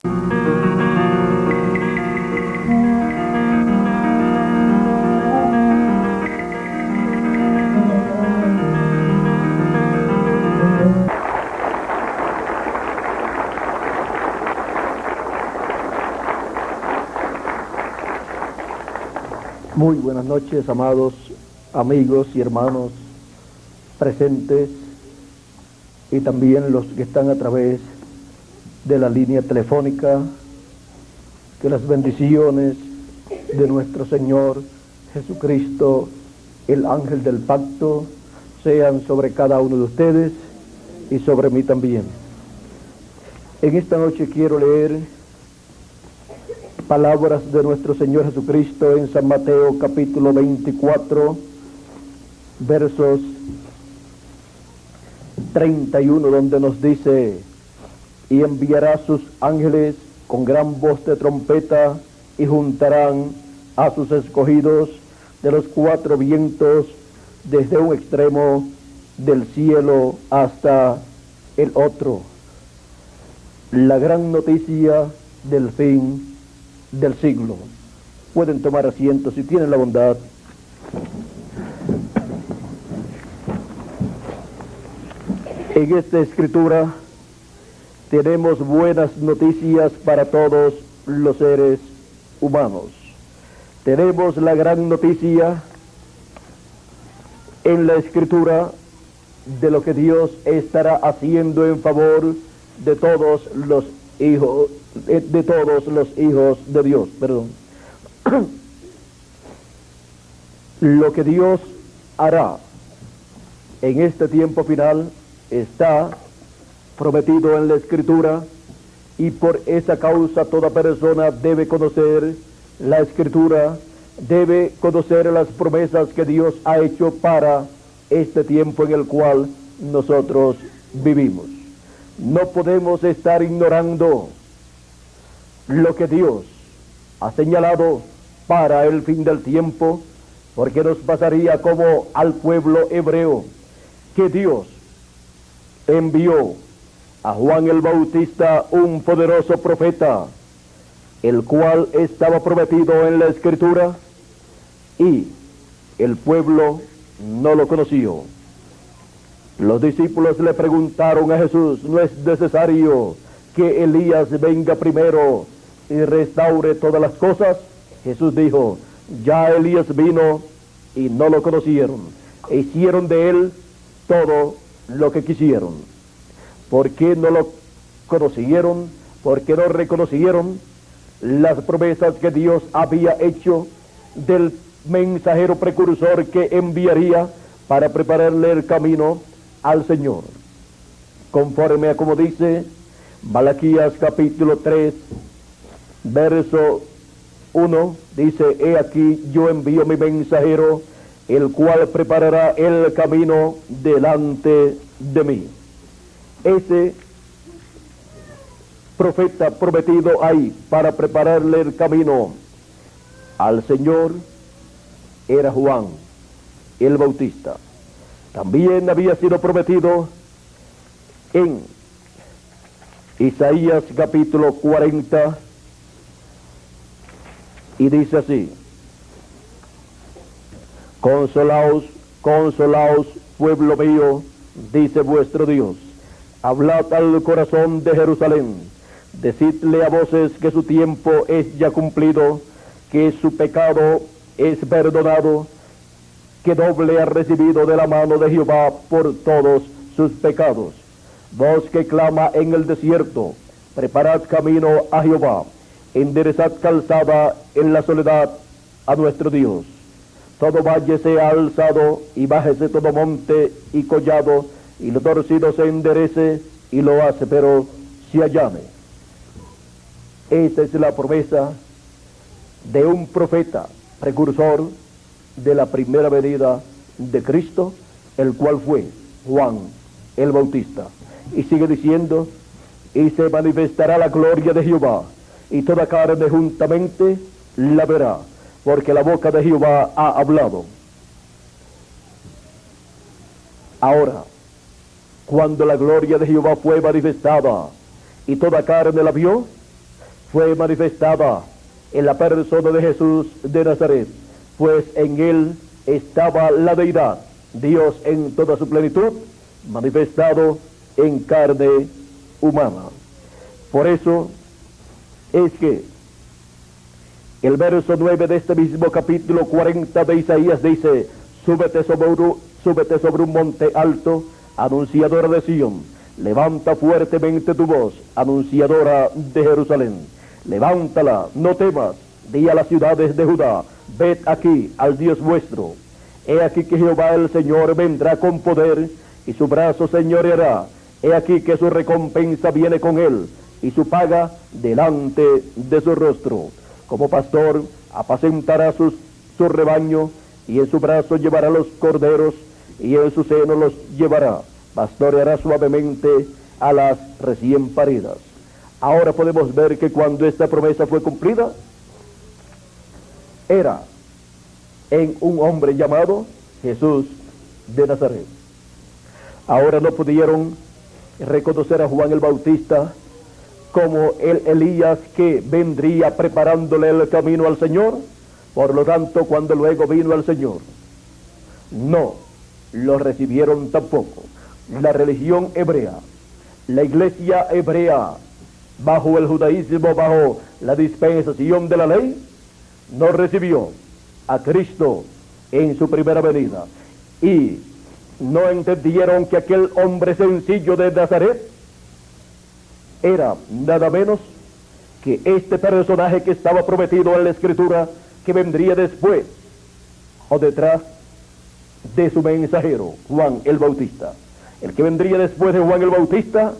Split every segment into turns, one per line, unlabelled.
Muy buenas noches, amados amigos y hermanos presentes y también los que están a través de la línea telefónica. Que las bendiciones de nuestro Señor Jesucristo, el ángel del pacto, sean sobre cada uno de ustedes y sobre mí también. En esta noche quiero leer palabras de nuestro Señor Jesucristo en San Mateo capítulo 24, versos 31, donde nos dice: y enviará sus ángeles con gran voz de trompeta, y juntarán a sus escogidos de los cuatro vientos, desde un extremo del cielo hasta el otro. La gran noticia del fin del siglo. Pueden tomar asiento si tienen la bondad. En esta escritura tenemos buenas noticias para todos los seres humanos. Tenemos la gran noticia en la escritura de lo que Dios estará haciendo en favor de todos los hijos de Dios, perdón. Lo que Dios hará en este tiempo final está prometido en la escritura, y por esa causa toda persona debe conocer la escritura, debe conocer las promesas que Dios ha hecho para este tiempo en el cual nosotros vivimos. No podemos estar ignorando lo que Dios ha señalado para el fin del tiempo, porque nos pasaría como al pueblo hebreo, que Dios envió a Juan el Bautista, un poderoso profeta, el cual estaba prometido en la escritura, y el pueblo no lo conoció. Los discípulos le preguntaron a Jesús: ¿no es necesario que Elías venga primero y restaure todas las cosas? Jesús dijo: ya Elías vino y no lo conocieron, e hicieron de él todo lo que quisieron. ¿Por qué no lo conocieron? ¿Por qué no reconocieron las promesas que Dios había hecho del mensajero precursor que enviaría para prepararle el camino al Señor? Conforme a como dice Malaquías capítulo 3, verso 1, dice: he aquí yo envío mi mensajero, el cual preparará el camino delante de mí. Ese profeta prometido ahí para prepararle el camino al Señor era Juan el Bautista. También había sido prometido en Isaías capítulo 40, y dice así: consolaos, consolaos, pueblo mío, dice vuestro Dios. Hablad al corazón de Jerusalén, decidle a voces que su tiempo es ya cumplido, que su pecado es perdonado, que doble ha recibido de la mano de Jehová por todos sus pecados. Voz que clama en el desierto: preparad camino a Jehová, enderezad calzada en la soledad a nuestro Dios. Todo valle sea alzado y bájese todo monte y collado, y lo torcido se enderece y lo áspero se allane. Esta es la promesa de un profeta precursor de la primera venida de Cristo, el cual fue Juan el Bautista. Y sigue diciendo: y se manifestará la gloria de Jehová, y toda carne juntamente la verá, porque la boca de Jehová ha hablado. Ahora, cuando la gloria de Jehová fue manifestada y toda carne la vio, fue manifestada en la persona de Jesús de Nazaret, pues en él estaba la deidad, Dios en toda su plenitud, manifestado en carne humana. Por eso es que el verso 9 de este mismo capítulo 40 de Isaías dice: súbete sobre un monte alto, anunciadora de Sión, levanta fuertemente tu voz, anunciadora de Jerusalén. Levántala, no temas, di a las ciudades de Judá: ved aquí al Dios vuestro. He aquí que Jehová el Señor vendrá con poder, y su brazo señoreará. He aquí que su recompensa viene con él, y su paga delante de su rostro. Como pastor apacentará su rebaño, y en su brazo llevará los corderos, y en su seno los llevará. Pastoreará suavemente a las recién paridas. Ahora podemos ver que cuando esta promesa fue cumplida, era en un hombre llamado Jesús de Nazaret. Ahora no pudieron reconocer a Juan el Bautista como el Elías que vendría preparándole el camino al Señor. Por lo tanto, cuando luego vino al Señor, no lo recibieron tampoco. La religión hebrea, la iglesia hebrea, bajo el judaísmo, bajo la dispensación de la ley, no recibió a Cristo en su primera venida, y no entendieron que aquel hombre sencillo de Nazaret era nada menos que este personaje que estaba prometido en la Escritura, que vendría después o detrás de su mensajero, Juan el Bautista. El que vendría después de Juan el Bautista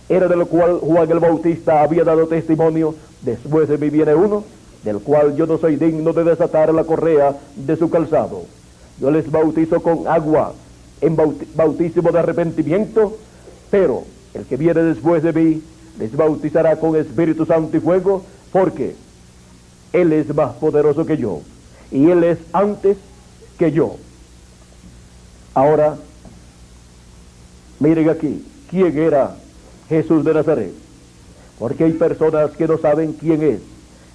era del cual Juan el Bautista había dado testimonio: después de mí viene uno, del cual yo no soy digno de desatar la correa de su calzado. Yo les bautizo con agua en bautismo de arrepentimiento, pero el que viene después de mí les bautizará con Espíritu Santo y fuego, porque él es más poderoso que yo, y él es antes que yo. Ahora, miren aquí, ¿quién era Jesús de Nazaret? Porque hay personas que no saben quién es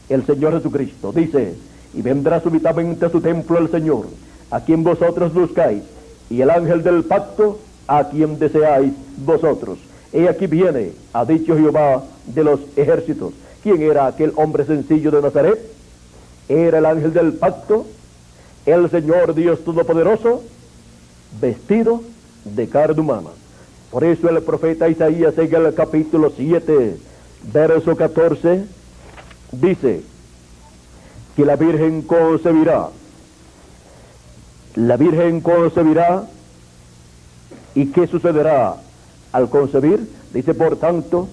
el Señor Jesucristo. Dice: y vendrá súbitamente a su templo el Señor, a quien vosotros buscáis, y el ángel del pacto, a quien deseáis vosotros. He aquí viene, ha dicho Jehová de los ejércitos. ¿Quién era aquel hombre sencillo de Nazaret? Era el ángel del pacto, el Señor Dios Todopoderoso, vestido de carne humana. Por eso el profeta Isaías en el capítulo 7, verso 14, dice que la Virgen concebirá. La Virgen concebirá. ¿Y qué sucederá al concebir? Dice: por tanto,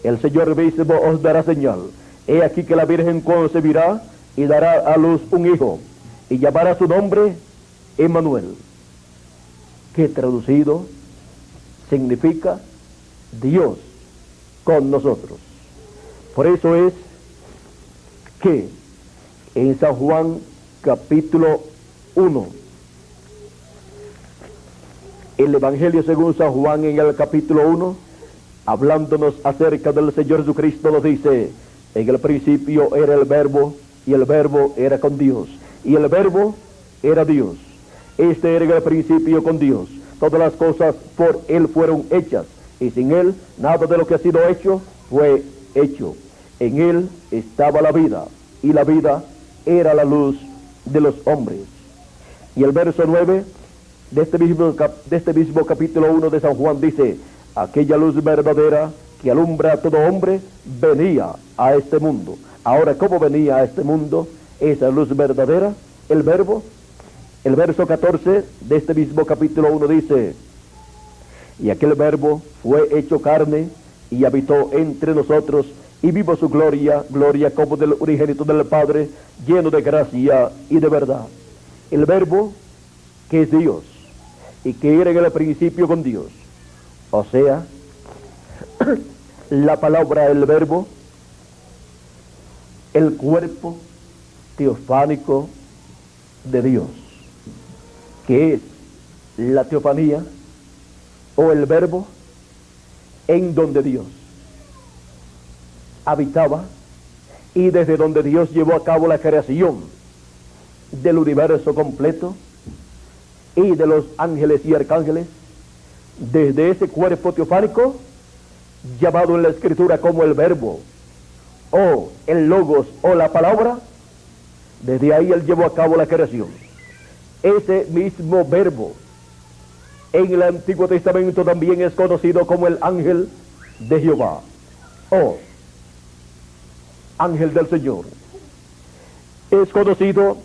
el Señor mismo os dará señal. He aquí que la Virgen concebirá y dará a luz un hijo, y llamará su nombre Emmanuel, que traducido significa Dios con nosotros. Por eso es que en San Juan capítulo 1, el Evangelio según San Juan en el capítulo 1, hablándonos acerca del Señor Jesucristo, nos dice: en el principio era el Verbo, y el Verbo era con Dios, y el Verbo era Dios. Este era en el principio con Dios. Todas las cosas por Él fueron hechas, y sin Él nada de lo que ha sido hecho fue hecho. En Él estaba la vida, y la vida era la luz de los hombres. Y el verso 9 de este mismo capítulo 1 de San Juan dice: aquella luz verdadera que alumbra a todo hombre venía a este mundo. Ahora, ¿cómo venía a este mundo esa luz verdadera? El Verbo. El verso 14 de este mismo capítulo 1 dice: y aquel Verbo fue hecho carne y habitó entre nosotros, y vimos su gloria, gloria como del unigénito del Padre, lleno de gracia y de verdad. El Verbo, que es Dios, y que era en el principio con Dios. O sea, la palabra, el Verbo, el cuerpo teofánico de Dios, que es la teofanía o el Verbo en donde Dios habitaba y desde donde Dios llevó a cabo la creación del universo completo y de los ángeles y arcángeles, desde ese cuerpo teofánico llamado en la escritura como el verbo o el logos o la palabra, desde ahí él llevó a cabo la creación. Ese mismo verbo en el Antiguo Testamento también es conocido como el ángel de Jehová o ángel del Señor. Es conocido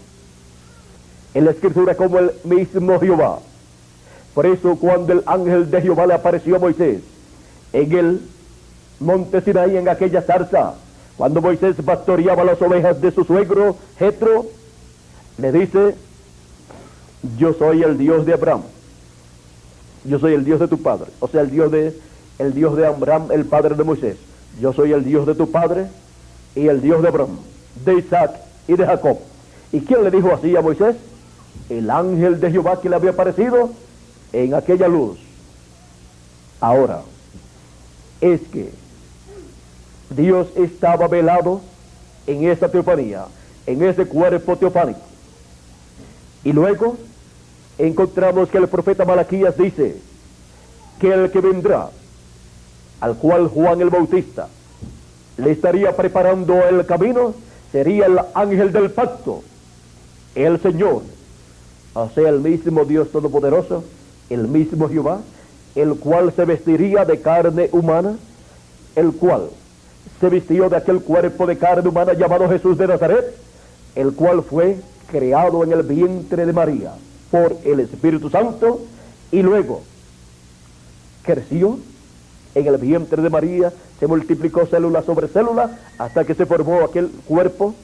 en la escritura como el mismo Jehová. Por eso cuando el ángel de Jehová le apareció a Moisés en el monte Sinaí, en aquella zarza, cuando Moisés pastoreaba las ovejas de su suegro Jetro, le dice: yo soy el Dios de Abraham, yo soy el Dios de tu padre, o sea, el Dios de Abraham, el padre de Moisés. Yo soy el Dios de tu padre y el Dios de Abraham, de Isaac y de Jacob. ¿Y quién le dijo así a Moisés? El ángel de Jehová que le había aparecido en aquella luz. Ahora, es que Dios estaba velado en esa teofanía, en ese cuerpo teofánico. Y luego encontramos que el profeta Malaquías dice que el que vendrá, al cual Juan el Bautista le estaría preparando el camino, sería el ángel del pacto, el Señor, o sea, el mismo Dios Todopoderoso, el mismo Jehová, el cual se vestiría de carne humana, el cual se vistió de aquel cuerpo de carne humana llamado Jesús de Nazaret, el cual fue creado en el vientre de María por el Espíritu Santo, y luego creció en el vientre de María, se multiplicó célula sobre célula, hasta que se formó aquel cuerpo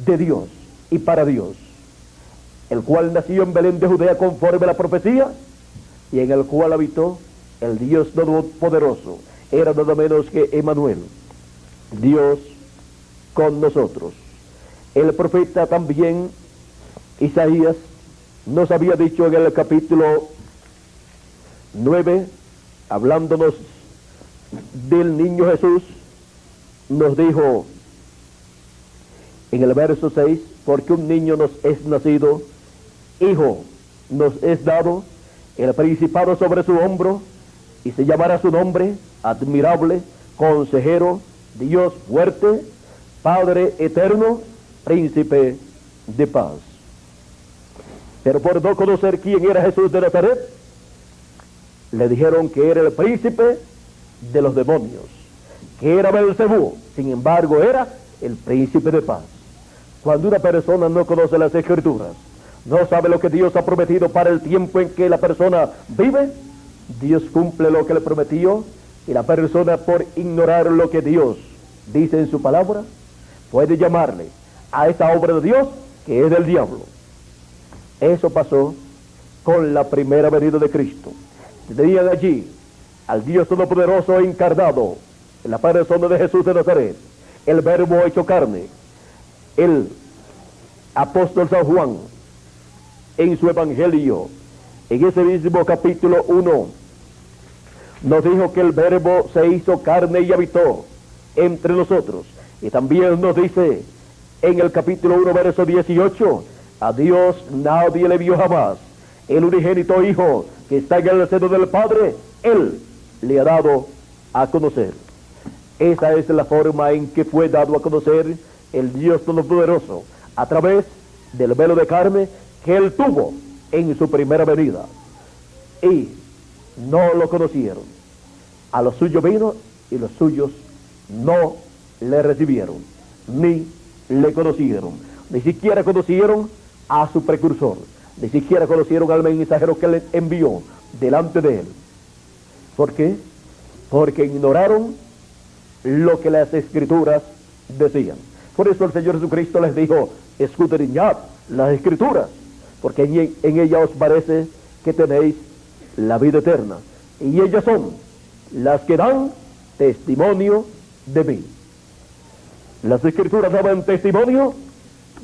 de Dios y para Dios, el cual nació en Belén de Judea conforme a la profecía, y en el cual habitó el Dios Todopoderoso. Era nada menos que Emmanuel, Dios con nosotros. El profeta también, Isaías, nos había dicho en el capítulo 9, hablándonos del niño Jesús, nos dijo en el verso 6, porque un niño nos es nacido, hijo nos es dado, el principado sobre su hombro, y se llamará su nombre admirable, consejero, Dios fuerte, Padre eterno, príncipe de paz. Pero por no conocer quién era Jesús de Nazaret, le dijeron que era el príncipe de los demonios, que era Belcebú. Sin embargo, era el príncipe de paz. Cuando una persona no conoce las Escrituras, no sabe lo que Dios ha prometido para el tiempo en que la persona vive, Dios cumple lo que le prometió, y la persona, por ignorar lo que Dios dice en su palabra, puede llamarle a esa obra de Dios que es del diablo. Eso pasó con la primera venida de Cristo. Tenían allí al Dios Todopoderoso encarnado en la persona de Jesús de Nazaret, el verbo hecho carne. El apóstol San Juan, en su evangelio, en ese mismo capítulo 1, nos dijo que el verbo se hizo carne y habitó entre nosotros. Y también nos dice en el capítulo 1, verso 18, a Dios nadie le vio jamás, el unigénito Hijo que está en el seno del Padre, Él le ha dado a conocer. Esa es la forma en que fue dado a conocer el Dios Todopoderoso, a través del velo de carne que Él tuvo en su primera venida. Y no lo conocieron. A los suyos vino y los suyos no le recibieron, ni le conocieron. Ni siquiera conocieron a su precursor, ni siquiera conocieron al mensajero que le envió delante de él. ¿Por qué? Porque ignoraron lo que las Escrituras decían. Por eso el Señor Jesucristo les dijo: escudriñad las Escrituras, porque en ellas os parece que tenéis la vida eterna, y ellas son las que dan testimonio de mí. Las Escrituras daban testimonio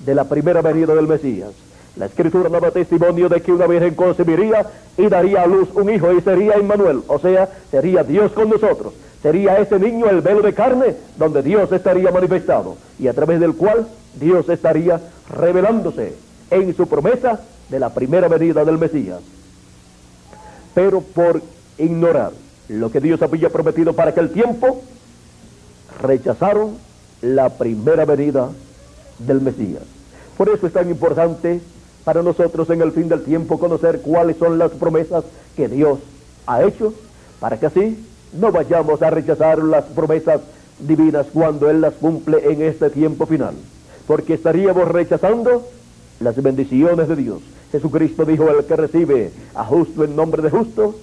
de la primera venida del Mesías. La Escritura daba testimonio de que una virgen concebiría y daría a luz un hijo, y sería Emmanuel, o sea, sería Dios con nosotros, sería ese niño el velo de carne donde Dios estaría manifestado y a través del cual Dios estaría revelándose en su promesa de la primera venida del Mesías. Pero por ignorar lo que Dios había prometido para aquel tiempo, rechazaron la primera venida del Mesías. Por eso es tan importante para nosotros en el fin del tiempo conocer cuáles son las promesas que Dios ha hecho, para que así no vayamos a rechazar las promesas divinas cuando Él las cumple en este tiempo final, porque estaríamos rechazando las bendiciones de Dios. Jesucristo dijo: el que recibe a justo en nombre de justo,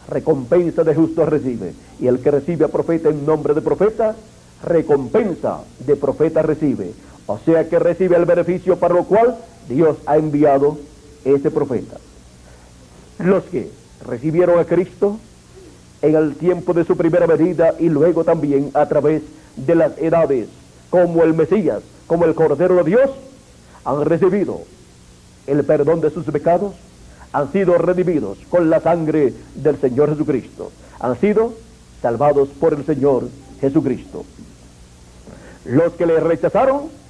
recompensa de justo recibe, y el que recibe a profeta en nombre de profeta, recompensa de profeta recibe. O sea que recibe el beneficio para lo cual Dios ha enviado ese profeta. Los que recibieron a Cristo en el tiempo de su primera venida y luego también a través de las edades, como el Mesías, como el Cordero de Dios, han recibido el perdón de sus pecados, han sido redimidos con la sangre del Señor Jesucristo, han sido salvados por el Señor Jesucristo. Los que le rechazaron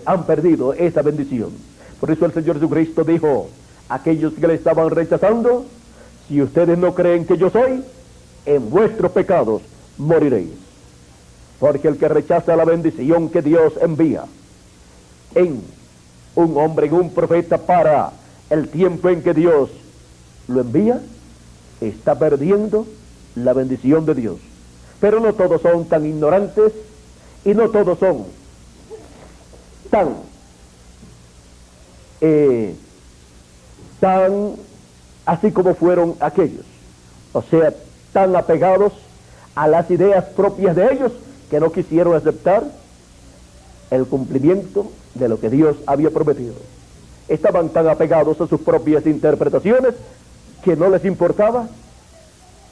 han perdido esa bendición. Por eso el Señor Jesucristo dijo a aquellos que le estaban rechazando: si ustedes no creen que yo soy, en vuestros pecados moriréis. Porque el que rechaza la bendición que Dios envía en un hombre, en un profeta, para el tiempo en que Dios lo envía, está perdiendo la bendición de Dios. Pero no todos son tan ignorantes y no todos son tan así como fueron aquellos, o sea, tan apegados a las ideas propias de ellos que no quisieron aceptar el cumplimiento de lo que Dios había prometido. Estaban tan apegados a sus propias interpretaciones que no les importaba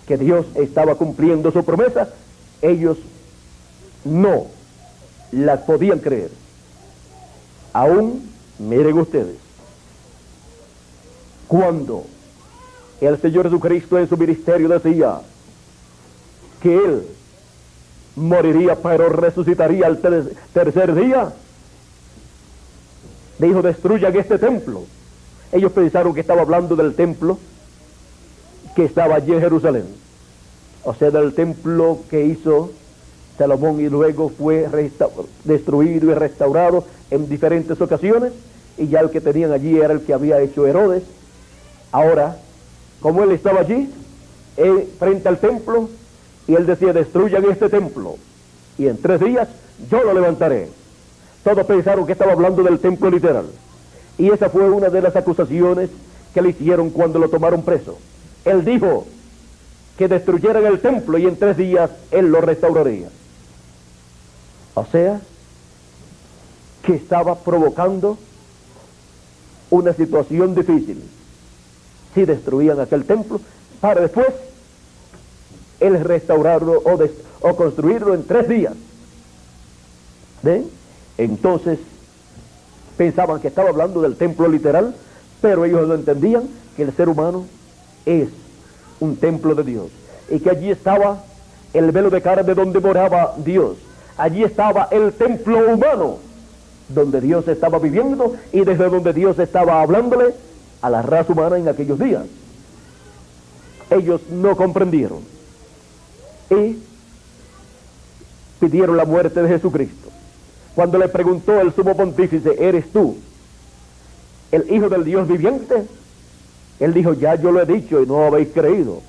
que Dios estaba cumpliendo su promesa. Ellos no las podían creer. Aún, miren ustedes, cuando el Señor Jesucristo en su ministerio decía que Él moriría pero resucitaría al tercer día, dijo: destruyan este templo. Ellos pensaron que estaba hablando del templo que estaba allí en Jerusalén, o sea, del templo que hizo Salomón y luego fue destruido y restaurado en diferentes ocasiones, y ya el que tenían allí era el que había hecho Herodes. Ahora, como él estaba allí frente al templo, y él decía: destruyan este templo y en 3 días yo lo levantaré. Todos pensaron que estaba hablando del templo literal, y esa fue una de las acusaciones que le hicieron cuando lo tomaron preso. Él dijo que destruyeran el templo y en 3 días él lo restauraría. O sea, que estaba provocando una situación difícil si destruían aquel templo, para después él restaurarlo o construirlo en 3 días. ¿Ven? Entonces pensaban que estaba hablando del templo literal, pero ellos no entendían que el ser humano es un templo de Dios, y que allí estaba el velo de carne donde moraba Dios. Allí estaba el templo humano donde Dios estaba viviendo y desde donde Dios estaba hablándole a la raza humana en aquellos días. Ellos no comprendieron y pidieron la muerte de Jesucristo. Cuando le preguntó el sumo pontífice: ¿eres tú el Hijo del Dios viviente? Él dijo: ya yo lo he dicho y no habéis creído.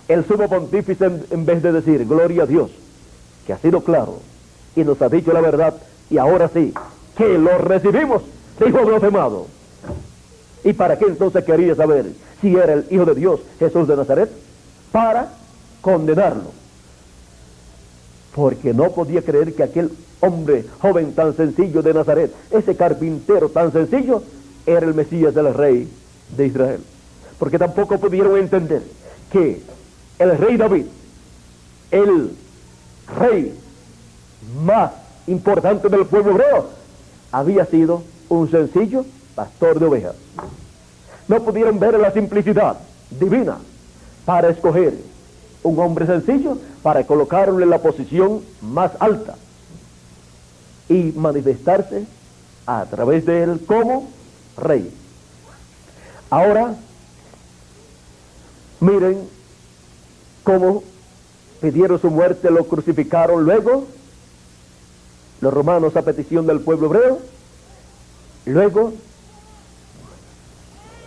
El sumo pontífice, en vez de decir: gloria a Dios, que ha sido claro y nos ha dicho la verdad, y ahora sí, que lo recibimos, dijo: blasfemado. ¿Y para qué entonces quería saber si era el Hijo de Dios, Jesús de Nazaret? Para condenarlo, porque no podía creer que aquel hombre joven tan sencillo de Nazaret, ese carpintero tan sencillo, era el Mesías del Rey de Israel. Porque tampoco pudieron entender que el rey David, el rey más importante del pueblo hebreo, había sido un sencillo pastor de ovejas. No pudieron ver la simplicidad divina para escoger un hombre sencillo para colocarlo en la posición más alta y manifestarse a través de él como rey. Ahora, miren cómo pidieron su muerte, lo crucificaron. Luego, los romanos a petición del pueblo hebreo. Luego,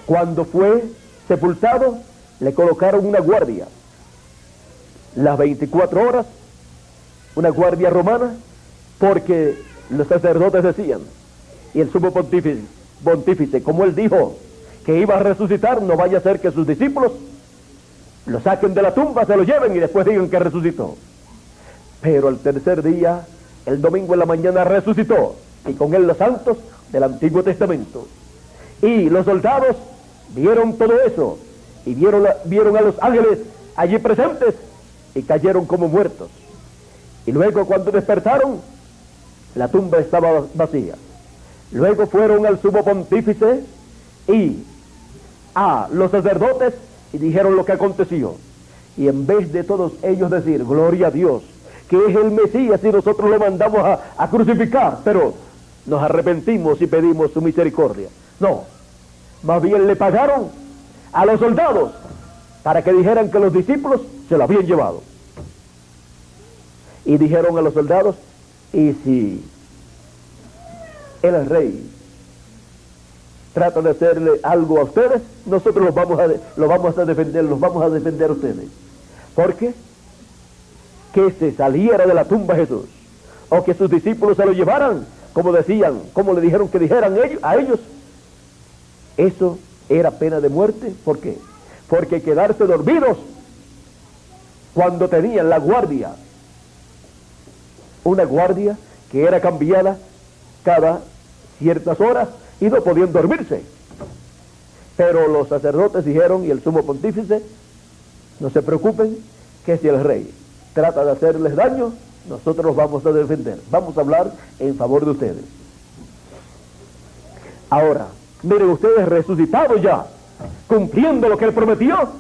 cuando fue sepultado, le colocaron una guardia, las 24 horas, una guardia romana, porque los sacerdotes decían, y el sumo pontífice, como él dijo que iba a resucitar, no vaya a ser que sus discípulos lo saquen de la tumba, se lo lleven y después digan que resucitó. Pero al tercer día, el domingo en la mañana, resucitó, y con él los santos del Antiguo Testamento. Y los soldados vieron todo eso, y vieron a los ángeles allí presentes, y cayeron como muertos. Y luego, cuando despertaron, la tumba estaba vacía. Luego fueron al sumo pontífice y a los sacerdotes y dijeron lo que aconteció. Y en vez de todos ellos decir, gloria a Dios, que es el Mesías y nosotros lo mandamos a crucificar, pero nos arrepentimos y pedimos su misericordia. No, más bien le pagaron a los soldados para que dijeran que los discípulos se lo habían llevado. Y dijeron a los soldados, y si el rey trata de hacerle algo a ustedes, nosotros los vamos a defender a ustedes. Porque que se saliera de la tumba Jesús, o que sus discípulos se lo llevaran, como le dijeron que dijeran a ellos, eso era pena de muerte. ¿Por qué? Porque quedarse dormidos cuando tenían la guardia, una guardia que era cambiada cada ciertas horas, y no podían dormirse. Pero los sacerdotes dijeron, y el sumo pontífice, no se preocupen, que si el rey trata de hacerles daño, nosotros los vamos a defender, vamos a hablar en favor de ustedes. Ahora, miren ustedes, resucitados ya, cumpliendo lo que él prometió,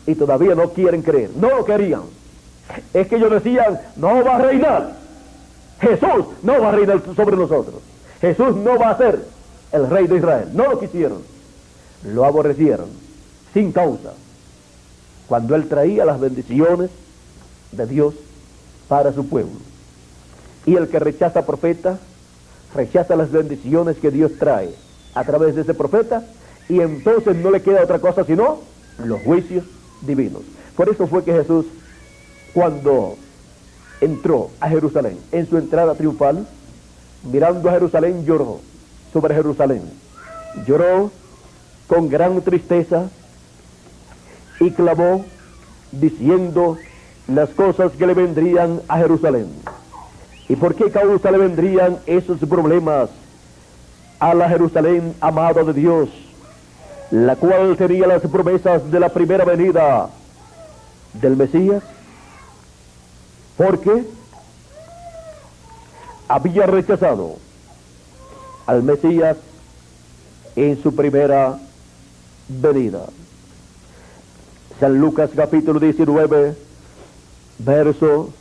y todavía no quieren creer, no lo querían. Es que ellos decían, no va a reinar, Jesús no va a reinar sobre nosotros, Jesús no va a ser el rey de Israel. No lo quisieron, lo aborrecieron, sin causa, cuando él traía las bendiciones de Dios para su pueblo. Y el que rechaza profeta, rechaza las bendiciones que Dios trae a través de ese profeta, y entonces no le queda otra cosa sino los juicios divinos. Por eso fue que Jesús, cuando entró a Jerusalén, en su entrada triunfal, mirando a Jerusalén, lloró sobre Jerusalén, lloró con gran tristeza y clamó diciendo las cosas que le vendrían a Jerusalén. ¿Y por qué causa le vendrían esos problemas a la Jerusalén amada de Dios, la cual tenía las promesas de la primera venida del Mesías? Porque había rechazado al Mesías en su primera venida. San Lucas capítulo 19, verso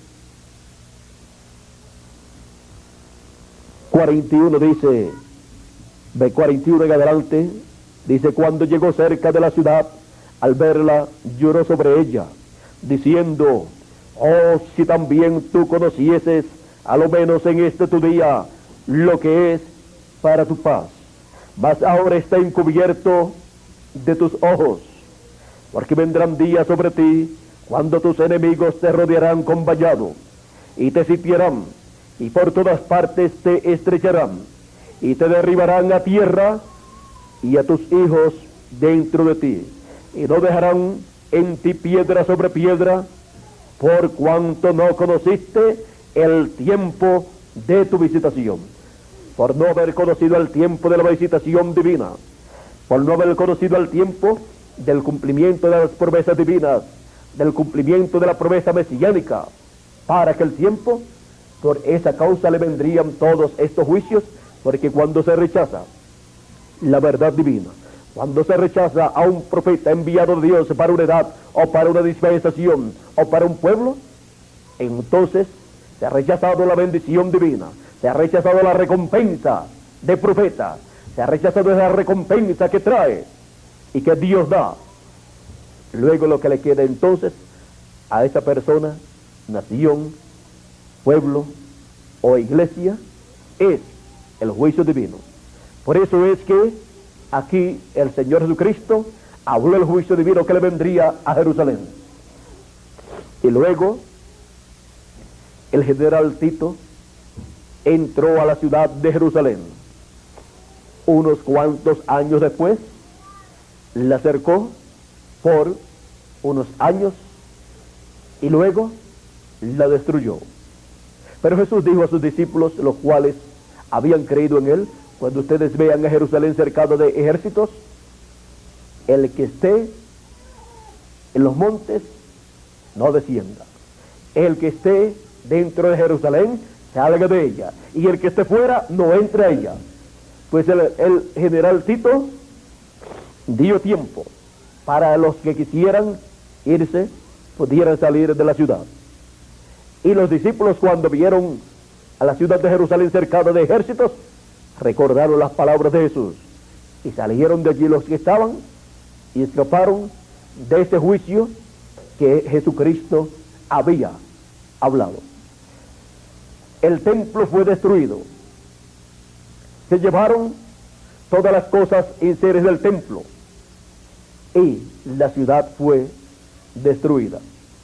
41 dice, de 41 en adelante, dice, cuando llegó cerca de la ciudad, al verla, lloró sobre ella, diciendo, oh, si también tú conocieses, a lo menos en este tu día, lo que es para tu paz, mas ahora está encubierto de tus ojos, porque vendrán días sobre ti, cuando tus enemigos te rodearán con vallado, y te sitiarán, y por todas partes te estrecharán, y te derribarán a tierra, y a tus hijos dentro de ti, y no dejarán en ti piedra sobre piedra, por cuanto no conociste el tiempo de tu visitación. Por no haber conocido el tiempo de la visitación divina, por no haber conocido el tiempo del cumplimiento de las promesas divinas, del cumplimiento de la promesa mesiánica, para aquel tiempo, por esa causa le vendrían todos estos juicios, porque cuando se rechaza la verdad divina, Cuando se rechaza a un profeta enviado de Dios para una edad, o para una dispensación, o para un pueblo, entonces se ha rechazado la bendición divina, se ha rechazado la recompensa de profeta, se ha rechazado esa recompensa que trae y que Dios da. Luego lo que le queda entonces a esa persona, nación, pueblo o iglesia, es el juicio divino. Por eso es que aquí el Señor Jesucristo habló del juicio divino que le vendría a Jerusalén. Y luego el general Tito entró a la ciudad de Jerusalén. Unos cuantos años después, la cercó por unos años y luego la destruyó. Pero Jesús dijo a sus discípulos, los cuales habían creído en él: cuando ustedes vean a Jerusalén cercado de ejércitos, el que esté en los montes no descienda, el que esté dentro de Jerusalén salga de ella, y el que esté fuera no entre a ella. Pues el general Tito dio tiempo para los que quisieran irse, pudieran salir de la ciudad. Y los discípulos, cuando vieron a la ciudad de Jerusalén cercada de ejércitos, recordaron las palabras de Jesús y salieron de allí los que estaban y escaparon de ese juicio que Jesucristo había hablado. El templo fue destruido. Se llevaron todas las cosas enseres del templo y la ciudad fue destruida.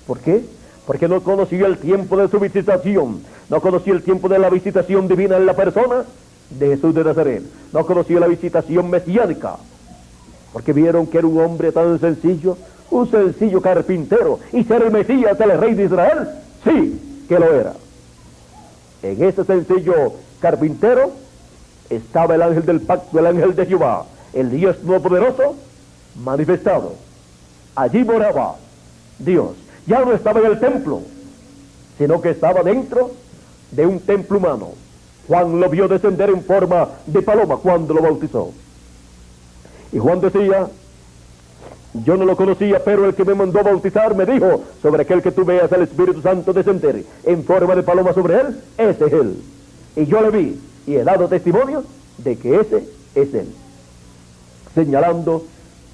¿Por qué? Porque no conocía el tiempo de su visitación, no conocía el tiempo de la visitación divina en la persona de Jesús de Nazaret, no conocía la visitación mesiánica, porque vieron que era un hombre tan sencillo, un sencillo carpintero, y ser el Mesías, el rey de Israel, sí que lo era. En ese sencillo carpintero estaba el ángel del pacto, el ángel de Jehová, el Dios todopoderoso manifestado. Allí moraba Dios. Ya no estaba en el templo, sino que estaba dentro de un templo humano. Juan lo vio descender en forma de paloma cuando lo bautizó. Y Juan decía: yo no lo conocía, pero el que me mandó a bautizar me dijo: sobre aquel que tú veas el Espíritu Santo descender en forma de paloma sobre él, ese es él. Y yo le vi y he dado testimonio de que ese es él, señalando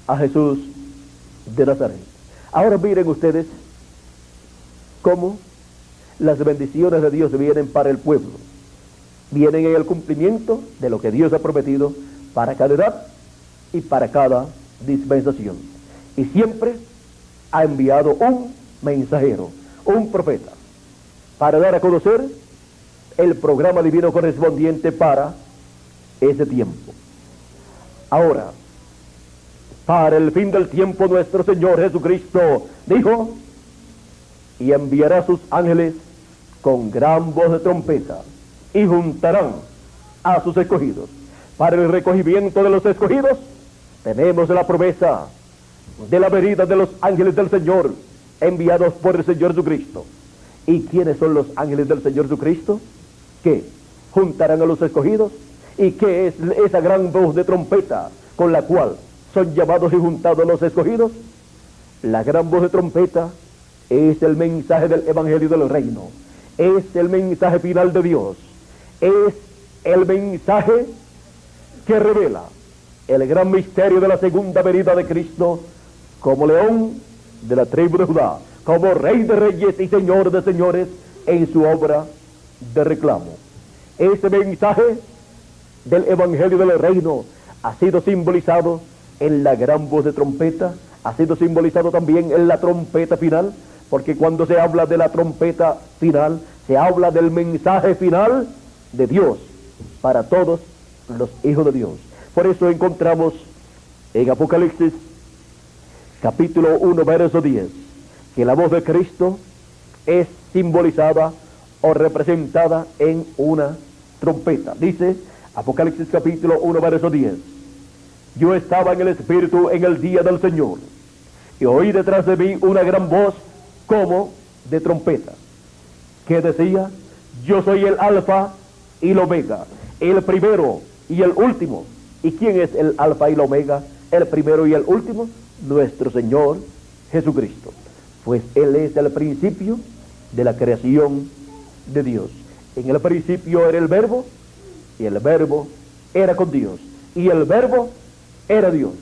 a Jesús de Nazaret. Ahora miren ustedes cómo las bendiciones de Dios vienen para el pueblo, vienen en el cumplimiento de lo que Dios ha prometido para cada edad y para cada dispensación. Y siempre ha enviado un mensajero, un profeta, para dar a conocer el programa divino correspondiente para ese tiempo. Ahora, para el fin del tiempo, nuestro Señor Jesucristo dijo: y enviará a sus ángeles con gran voz de trompeta, y juntarán a sus escogidos. Para el recogimiento de los escogidos tenemos la promesa de la venida de los ángeles del Señor, enviados por el Señor Jesucristo. ¿Y quiénes son los ángeles del Señor Jesucristo? ¿Qué? Juntarán a los escogidos. ¿Y qué es esa gran voz de trompeta con la cual son llamados y juntados los escogidos? La gran voz de trompeta es el mensaje del Evangelio del Reino, es el mensaje final de Dios, es el mensaje que revela el gran misterio de la segunda venida de Cristo como león de la tribu de Judá, como Rey de reyes y Señor de señores en su obra de reclamo. Ese mensaje del Evangelio del Reino ha sido simbolizado en la gran voz de trompeta, ha sido simbolizado también en la trompeta final, porque cuando se habla de la trompeta final, se habla del mensaje final de Dios para todos los hijos de Dios. Por eso encontramos en Apocalipsis capítulo 1 verso 10 que la voz de Cristo es simbolizada o representada en una trompeta. Dice Apocalipsis capítulo 1 verso 10: yo estaba en el Espíritu en el día del Señor, y oí detrás de mí una gran voz como de trompeta, que decía: yo soy el Alfa y el Omega, el primero y el último. ¿Y quién es el Alfa y el Omega? el primero y el último, nuestro Señor Jesucristo. Pues Él es el principio de la creación de Dios. En el principio era el Verbo, y el Verbo era con Dios, y el Verbo era Dios.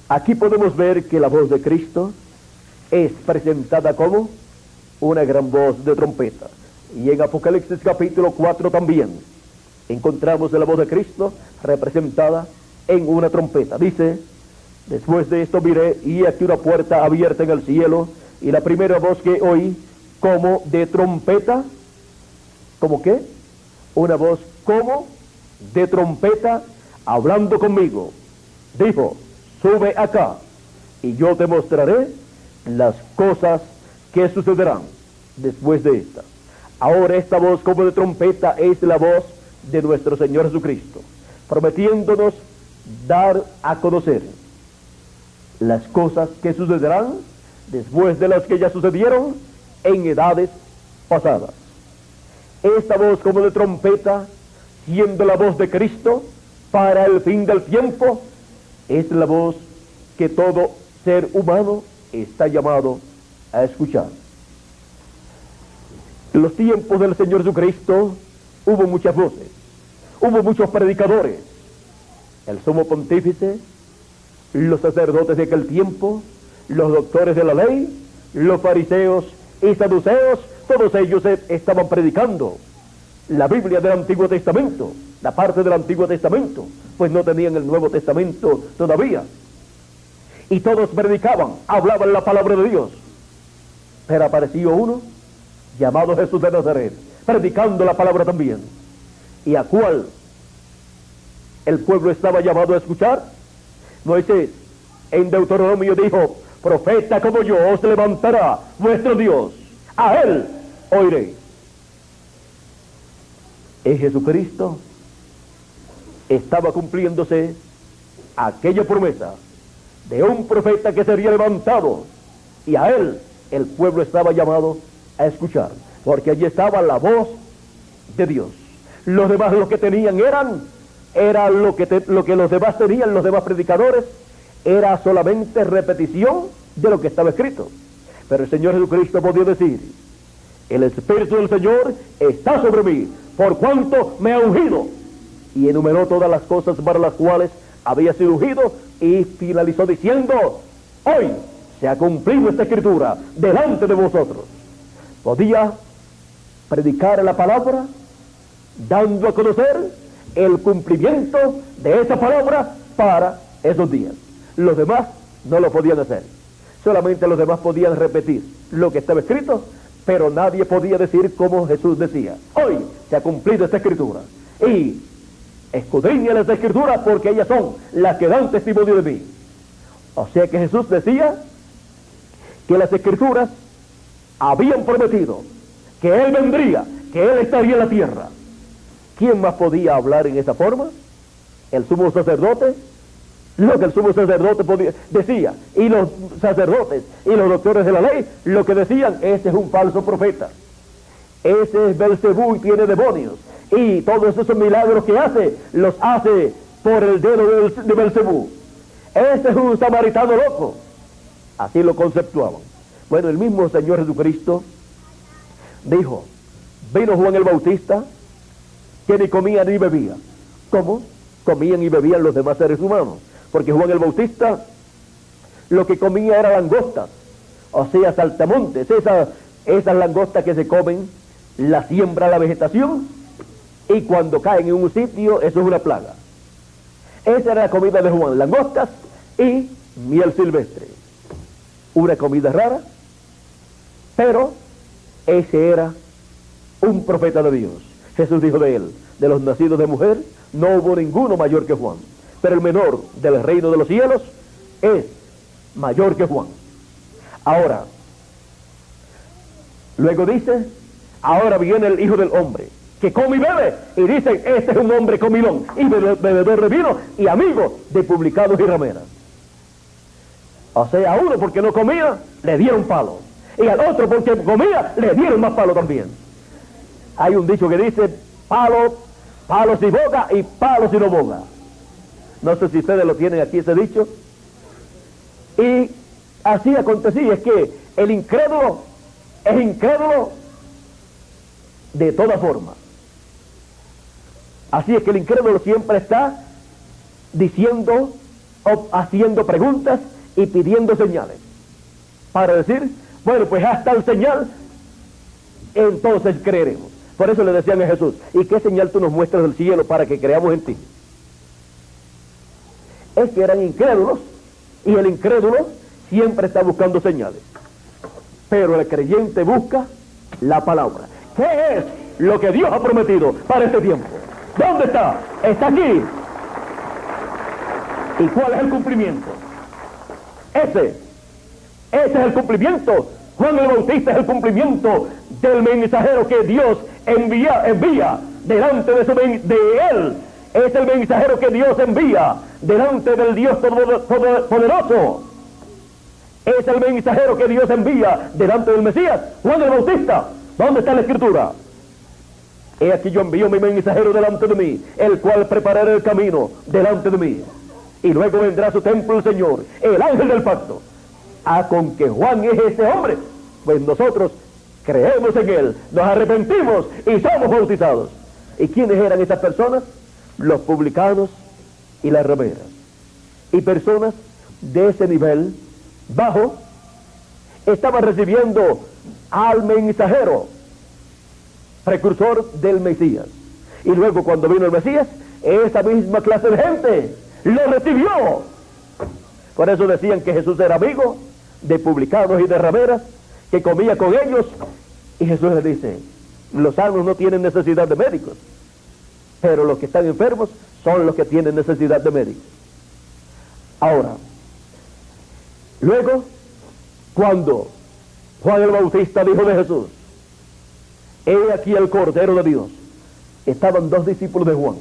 Aquí podemos ver que la voz de Cristo es presentada como una gran voz de trompeta. Y en Apocalipsis capítulo 4 también encontramos la voz de Cristo representada en una trompeta. Dice: después de esto miré, y aquí una puerta abierta en el cielo, y la primera voz que oí como de trompeta. ¿Cómo qué? Una voz como de trompeta hablando conmigo. Dijo: sube acá, y yo te mostraré las cosas que sucederán después de esta. Ahora esta voz como de trompeta es la voz de nuestro Señor Jesucristo, prometiéndonos dar a conocer las cosas que sucederán después de las que ya sucedieron en edades pasadas. Esta voz como de trompeta, siendo la voz de Cristo para el fin del tiempo, es la voz que todo ser humano está llamado a escuchar. En los tiempos del Señor Jesucristo hubo muchas voces, hubo muchos predicadores. El sumo pontífice, los sacerdotes de aquel tiempo, los doctores de la ley, los fariseos y saduceos, todos ellos estaban predicando la Biblia del Antiguo Testamento, la parte del Antiguo Testamento, pues no tenían el Nuevo Testamento todavía. Y todos predicaban, hablaban la palabra de Dios. Pero apareció uno llamado Jesús de Nazaret, predicando la palabra también. ¿Y a cuál el pueblo estaba llamado a escuchar? Moisés en Deuteronomio dijo: profeta como yo os levantará vuestro Dios, a él oiréis. En Jesucristo estaba cumpliéndose aquella promesa de un profeta que sería levantado, y a él el pueblo estaba llamado a escuchar, porque allí estaba la voz de Dios. Los demás lo que tenían era lo que los demás tenían, los demás predicadores, era solamente repetición de lo que estaba escrito. Pero el Señor Jesucristo podía decir: el Espíritu del Señor está sobre mí, por cuanto me ha ungido. Y enumeró todas las cosas para las cuales había sido ungido, y finalizó diciendo: hoy se ha cumplido esta escritura delante de vosotros. Podía predicar la palabra, dando a conocer el cumplimiento de esa palabra para esos días. Los demás no lo podían hacer. Solamente los demás podían repetir lo que estaba escrito, pero nadie podía decir como Jesús decía: hoy se ha cumplido esta escritura. Y escudriña las escrituras, porque ellas son las que dan testimonio de mí. O sea que Jesús decía que las escrituras habían prometido que Él vendría, que Él estaría en la tierra. ¿Quién más podía hablar en esa forma? El sumo sacerdote. Lo que el sumo sacerdote decía, y los sacerdotes y los doctores de la ley, lo que decían: ese es un falso profeta, ese es Belcebú y tiene demonios, y todos esos milagros que hace, los hace por el dedo de Belcebú. Ese es un samaritano loco. Así lo conceptuaban. Bueno, el mismo Señor Jesucristo dijo: vino Juan el Bautista, que ni comía ni bebía. ¿Cómo? Comían y bebían los demás seres humanos, porque Juan el Bautista lo que comía era langostas, o sea, saltamontes, esas langostas que se comen, la siembra la vegetación, y cuando caen en un sitio, eso es una plaga. Esa era la comida de Juan: langostas y miel silvestre. Una comida rara, pero ese era un profeta de Dios. Jesús dijo de él: de los nacidos de mujer no hubo ninguno mayor que Juan, pero el menor del reino de los cielos es mayor que Juan. Ahora, luego dice: ahora viene el Hijo del Hombre, que come y bebe, y dicen: este es un hombre comilón y bebedor de vino y amigo de publicanos y rameras. O sea, a uno porque no comía le dieron palo, y al otro porque comía le dieron más palo también. Hay un dicho que dice: palo si boga y palo si no boga. No sé si ustedes lo tienen aquí ese dicho. Y así acontecía, es que el incrédulo es incrédulo de toda forma. Así es que el incrédulo siempre está diciendo o haciendo preguntas y pidiendo señales para decir, bueno, pues hasta el señal, entonces creeremos. Por eso le decían a Jesús, ¿y qué señal tú nos muestras del cielo para que creamos en ti? Es que eran incrédulos, y el incrédulo siempre está buscando señales, pero el creyente busca la palabra. ¿Qué es lo que Dios ha prometido para este tiempo? ¿Dónde está? Está aquí. ¿Y cuál es el cumplimiento? Ese es el cumplimiento. Juan el Bautista es el cumplimiento del mensajero que Dios envía delante de él. Es el mensajero que Dios envía delante del Dios Todopoderoso. Es el mensajero que Dios envía delante del Mesías, Juan el Bautista. ¿Dónde está la Escritura? He aquí yo envío mi mensajero delante de mí, el cual preparará el camino delante de mí. Y luego vendrá a su templo el Señor, el ángel del pacto. Con que Juan es ese hombre, pues nosotros creemos en él, nos arrepentimos y somos bautizados. ¿Y quiénes eran esas personas? Los publicanos y las rameras. Y personas de ese nivel bajo estaban recibiendo al mensajero, precursor del Mesías. Y luego cuando vino el Mesías, esa misma clase de gente lo recibió. Por eso decían que Jesús era amigo de publicanos y de rameras, que comía con ellos. Y Jesús les dice, los sanos no tienen necesidad de médicos, pero los que están enfermos son los que tienen necesidad de médicos. Ahora, luego, cuando Juan el Bautista dijo de Jesús, he aquí el Cordero de Dios, estaban dos discípulos de Juan,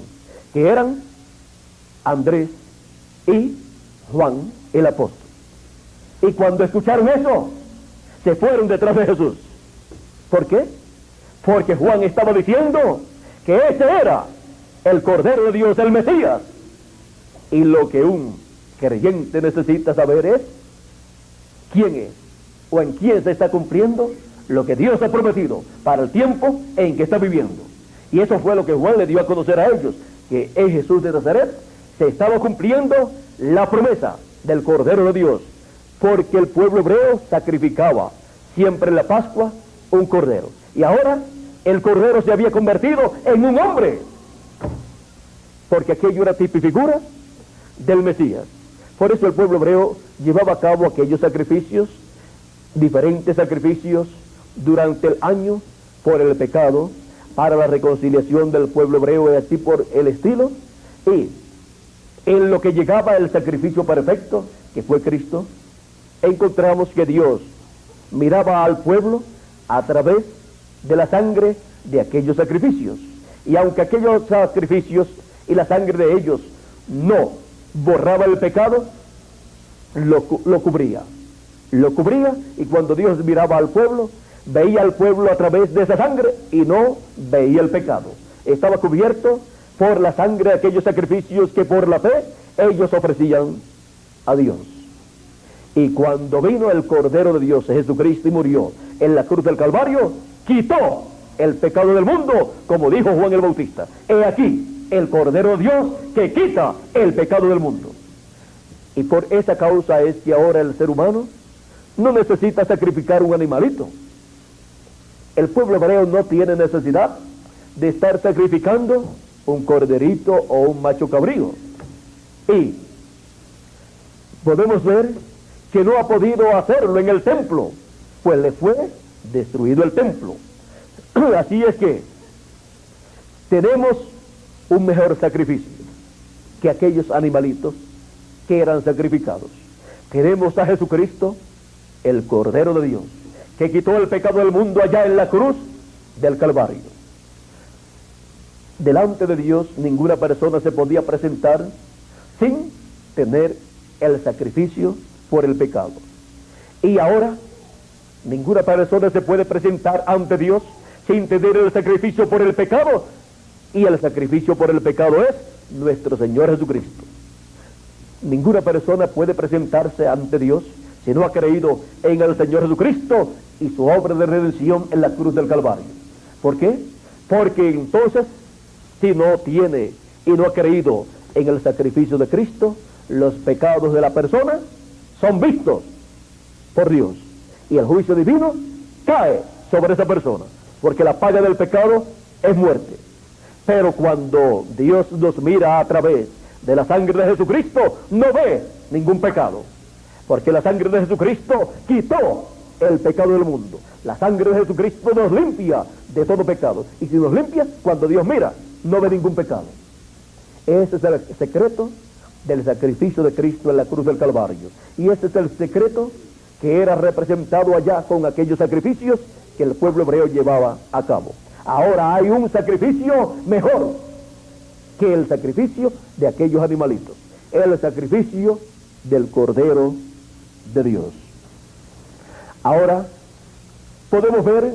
que eran Andrés y Juan el apóstol. Y cuando escucharon eso, se fueron detrás de Jesús. ¿Por qué? Porque Juan estaba diciendo que ese era el Cordero de Dios, el Mesías. Y lo que un creyente necesita saber es quién es o en quién se está cumpliendo lo que Dios ha prometido para el tiempo en que está viviendo. Y eso fue lo que Juan le dio a conocer a ellos, que en Jesús de Nazaret se estaba cumpliendo la promesa del Cordero de Dios, porque el pueblo hebreo sacrificaba siempre en la Pascua un cordero, y ahora el cordero se había convertido en un hombre, porque aquello era tipifigura del Mesías. Por eso el pueblo hebreo llevaba a cabo aquellos sacrificios, diferentes sacrificios durante el año por el pecado, para la reconciliación del pueblo hebreo, y así por el estilo. Y en lo que llegaba el sacrificio perfecto, que fue Cristo, encontramos que Dios miraba al pueblo a través de la sangre de aquellos sacrificios. Y aunque aquellos sacrificios y la sangre de ellos no borraba el pecado, lo cubría. Lo cubría, y cuando Dios miraba al pueblo, veía al pueblo a través de esa sangre y no veía el pecado. Estaba cubierto por la sangre de aquellos sacrificios que por la fe ellos ofrecían a Dios. Y cuando vino el Cordero de Dios, Jesucristo, y murió en la cruz del Calvario, quitó el pecado del mundo, como dijo Juan el Bautista. He aquí el Cordero de Dios que quita el pecado del mundo. Y por esa causa es que ahora el ser humano no necesita sacrificar un animalito. El pueblo hebreo no tiene necesidad de estar sacrificando un corderito o un macho cabrío. Y podemos ver que no ha podido hacerlo en el templo, pues le fue destruido el templo. Así es que tenemos un mejor sacrificio que aquellos animalitos que eran sacrificados. Tenemos a Jesucristo, el Cordero de Dios, que quitó el pecado del mundo allá en la cruz del Calvario. Delante de Dios ninguna persona se podía presentar sin tener el sacrificio por el pecado. Y ahora ninguna persona se puede presentar ante Dios sin tener el sacrificio por el pecado, y el sacrificio por el pecado es nuestro Señor Jesucristo. Ninguna persona puede presentarse ante Dios si no ha creído en el Señor Jesucristo y su obra de redención en la cruz del Calvario. ¿Por qué? Porque entonces, si no tiene y no ha creído en el sacrificio de Cristo, los pecados de la persona son vistos por Dios y el juicio divino cae sobre esa persona, porque la paga del pecado es muerte. Pero cuando Dios nos mira a través de la sangre de Jesucristo, no ve ningún pecado, porque la sangre de Jesucristo quitó el pecado del mundo. La sangre de Jesucristo nos limpia de todo pecado, y si nos limpia, cuando Dios mira, no ve ningún pecado. Ese es el secreto del sacrificio de Cristo en la cruz del Calvario, y ese es el secreto que era representado allá con aquellos sacrificios que el pueblo hebreo llevaba a cabo. Ahora hay un sacrificio mejor que el sacrificio de aquellos animalitos, el sacrificio del Cordero de Dios. Ahora podemos ver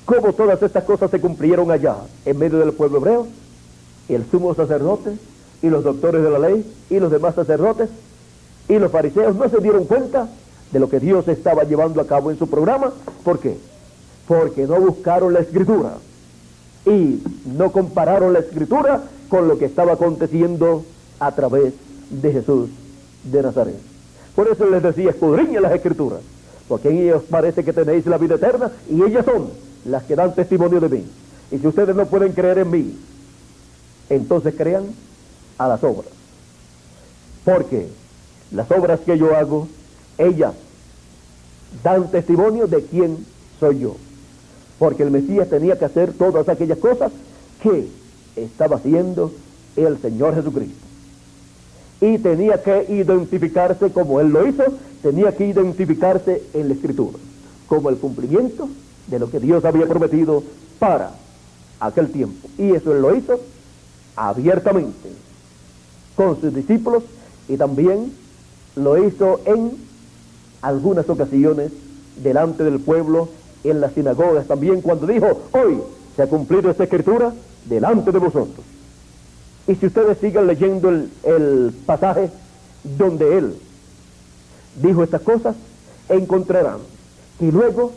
cómo todas estas cosas se cumplieron allá en medio del pueblo hebreo. El sumo sacerdote y los doctores de la ley y los demás sacerdotes y los fariseos no se dieron cuenta de lo que Dios estaba llevando a cabo en su programa. ¿Por qué? Porque no buscaron la Escritura y no compararon la Escritura con lo que estaba aconteciendo a través de Jesús de Nazaret. Por eso les decía, escudriñen las Escrituras, porque en ellas parece que tenéis la vida eterna, y ellas son las que dan testimonio de mí. Y si ustedes no pueden creer en mí, entonces crean a las obras, porque las obras que yo hago, ellas dan testimonio de quién soy yo, porque el Mesías tenía que hacer todas aquellas cosas que estaba haciendo el Señor Jesucristo, y tenía que identificarse como Él lo hizo, tenía que identificarse en la Escritura como el cumplimiento de lo que Dios había prometido para aquel tiempo, y eso Él lo hizo abiertamente con sus discípulos, y también lo hizo en algunas ocasiones delante del pueblo, en las sinagogas también, cuando dijo: hoy se ha cumplido esta Escritura delante de vosotros. Y si ustedes siguen leyendo el pasaje donde Él dijo estas cosas, encontrarán que luego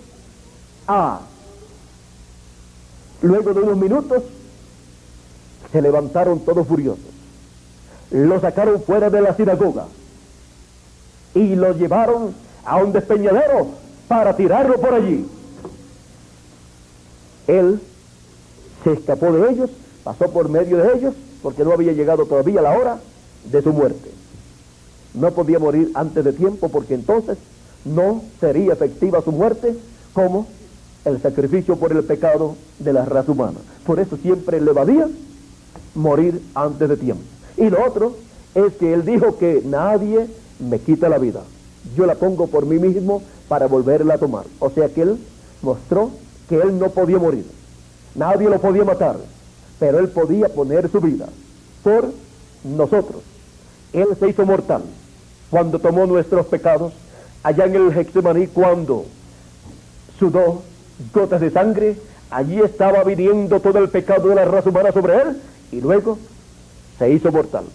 de unos minutos se levantaron todos furiosos, lo sacaron fuera de la sinagoga y lo llevaron a un despeñadero para tirarlo por allí. Él se escapó de ellos, pasó por medio de ellos, porque no había llegado todavía la hora de su muerte. No podía morir antes de tiempo, porque entonces no sería efectiva su muerte como el sacrificio por el pecado de la raza humana. Por eso siempre le valía morir antes de tiempo. Y lo otro es que Él dijo que nadie me quita la vida, yo la pongo por mí mismo para volverla a tomar. O sea que Él mostró que Él no podía morir, nadie lo podía matar, pero Él podía poner su vida por nosotros. Él se hizo mortal cuando tomó nuestros pecados allá en el Getsemaní, cuando sudó gotas de sangre. Allí estaba viniendo todo el pecado de la raza humana sobre Él, y luego se hizo mortal.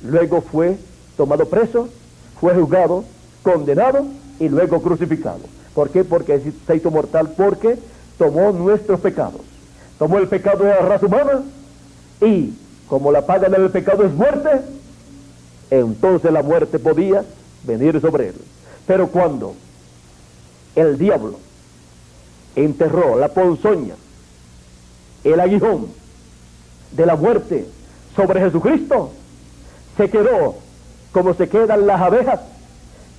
Luego fue tomado preso, fue juzgado, condenado y luego crucificado. ¿Por qué? Porque se hizo mortal, porque tomó nuestros pecados, tomó el pecado de la raza humana, y como la paga del pecado es muerte, entonces la muerte podía venir sobre Él. Pero cuando el diablo enterró la ponzoña, el aguijón de la muerte sobre Jesucristo, se quedó como se quedan las abejas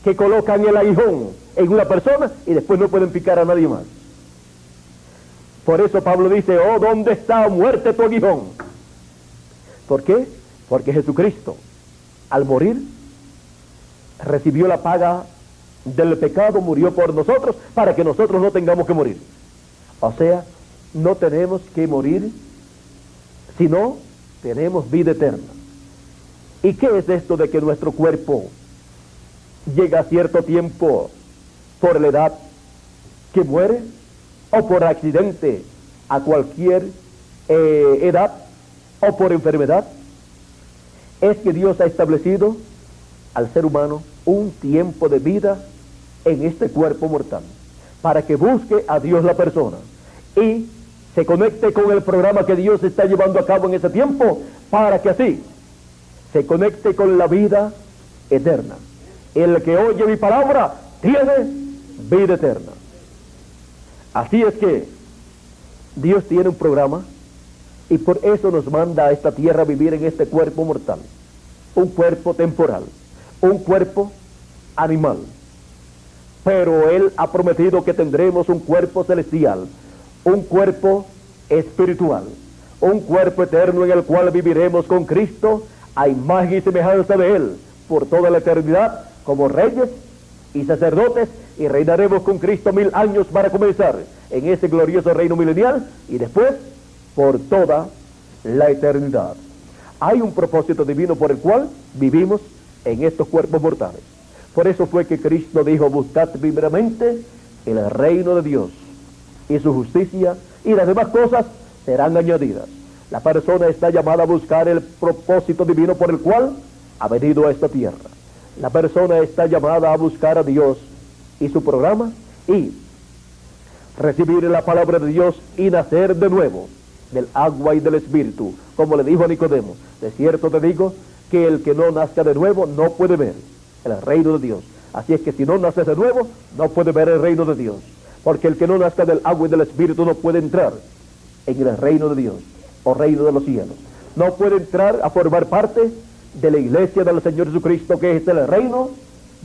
que colocan el aguijón en una persona y después no pueden picar a nadie más. Por eso Pablo dice: oh, ¿dónde está, muerte, tu aguijón? ¿Por qué? Porque Jesucristo, al morir, recibió la paga del pecado, murió por nosotros para que nosotros no tengamos que morir. O sea, no tenemos que morir, sino tenemos vida eterna. ¿Y qué es esto de que nuestro cuerpo llega a cierto tiempo por la edad que muere, o por accidente a cualquier edad, o por enfermedad? Es que Dios ha establecido al ser humano un tiempo de vida en este cuerpo mortal, para que busque a Dios la persona y se conecte con el programa que Dios está llevando a cabo en ese tiempo, para que así se conecte con la vida eterna. El que oye mi palabra tiene vida eterna. Así es que Dios tiene un programa y por eso nos manda a esta tierra a vivir en este cuerpo mortal, un cuerpo temporal, un cuerpo animal. Pero Él ha prometido que tendremos un cuerpo celestial, un cuerpo espiritual, un cuerpo eterno en el cual viviremos con Cristo a imagen y semejanza de Él por toda la eternidad como reyes y sacerdotes, y reinaremos con Cristo 1000 años para comenzar en ese glorioso reino milenial y después por toda la eternidad. Hay un propósito divino por el cual vivimos en estos cuerpos mortales. Por eso fue que Cristo dijo: buscad primeramente el reino de Dios y su justicia, y las demás cosas serán añadidas. La persona está llamada a buscar el propósito divino por el cual ha venido a esta tierra. La persona está llamada a buscar a Dios y su programa y recibir la palabra de Dios y nacer de nuevo del agua y del espíritu, como le dijo a Nicodemo: de cierto te digo que el que no nazca de nuevo no puede ver el reino de Dios. Así es que si no naces de nuevo, no puede ver el reino de Dios, porque el que no nazca del agua y del espíritu no puede entrar en el reino de Dios o reino de los cielos. No puede entrar a formar parte de la iglesia del Señor Jesucristo, que es el reino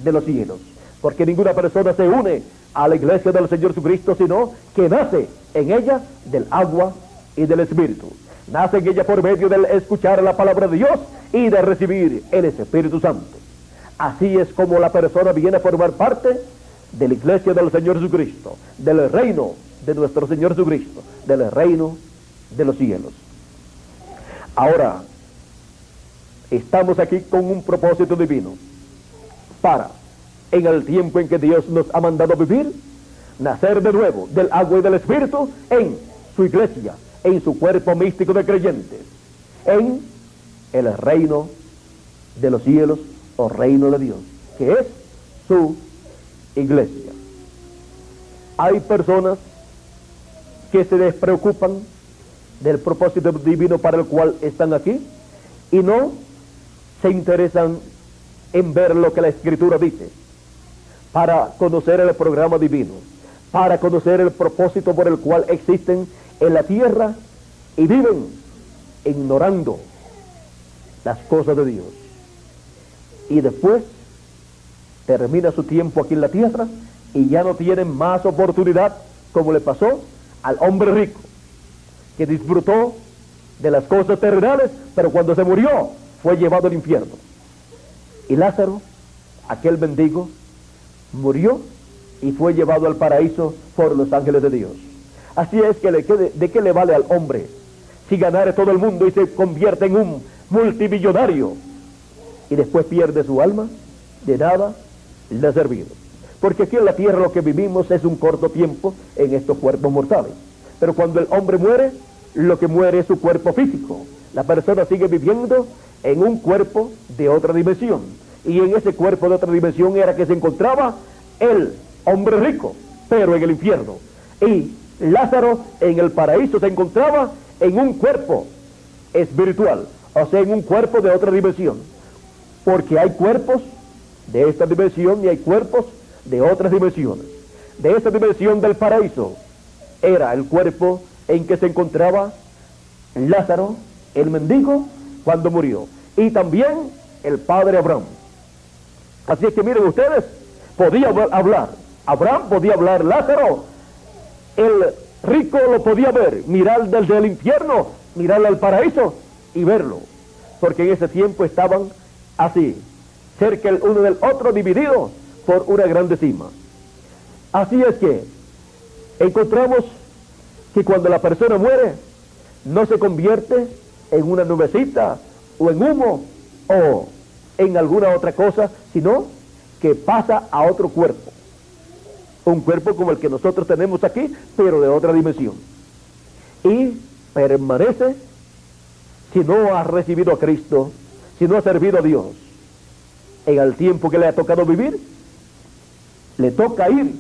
de los cielos, porque ninguna persona se une a la iglesia del Señor Jesucristo sino que nace en ella del agua y del espíritu. Nace en ella por medio del escuchar la palabra de Dios y de recibir el Espíritu Santo. Así es como la persona viene a formar parte de la iglesia del Señor Jesucristo, del reino de nuestro Señor Jesucristo, del reino de los cielos. Ahora, estamos aquí con un propósito divino para, en el tiempo en que Dios nos ha mandado vivir, nacer de nuevo del agua y del espíritu en su iglesia, en su cuerpo místico de creyentes, en el reino de los cielos o reino de Dios, que es su iglesia. Hay personas que se despreocupan del propósito divino para el cual están aquí y no se interesan en ver lo que la Escritura dice, para conocer el programa divino, para conocer el propósito por el cual existen en la tierra, y viven ignorando las cosas de Dios. Y después termina su tiempo aquí en la tierra y ya no tienen más oportunidad, como le pasó al hombre rico, que disfrutó de las cosas terrenales, pero cuando se murió fue llevado al infierno. Y Lázaro, aquel mendigo, murió y fue llevado al paraíso por los ángeles de Dios. Así es que ¿de qué le vale al hombre si ganare todo el mundo y se convierte en un multimillonario y después pierde su alma? De nada le ha servido, porque aquí en la tierra lo que vivimos es un corto tiempo en estos cuerpos mortales, pero cuando el hombre muere, lo que muere es su cuerpo físico. La persona sigue viviendo en un cuerpo de otra dimensión, y en ese cuerpo de otra dimensión era que se encontraba el hombre rico, pero en el infierno, y Lázaro en el paraíso se encontraba en un cuerpo espiritual, o sea, en un cuerpo de otra dimensión, porque hay cuerpos de esta dimensión y hay cuerpos de otras dimensiones. De esta dimensión del paraíso era el cuerpo en que se encontraba Lázaro, el mendigo, cuando murió, y también el padre Abraham. Así es que miren ustedes, podía hablar Abraham, podía hablar Lázaro, el rico lo podía ver, mirar desde el infierno, mirar al paraíso y verlo, porque en ese tiempo estaban así, cerca el uno del otro, divididos por una grande cima. Así es que encontramos que cuando la persona muere, no se convierte en una nubecita o en humo o en alguna otra cosa, sino que pasa a otro cuerpo, un cuerpo como el que nosotros tenemos aquí, pero de otra dimensión, y permanece, si no ha recibido a Cristo, si no ha servido a Dios, en el tiempo que le ha tocado vivir, le toca ir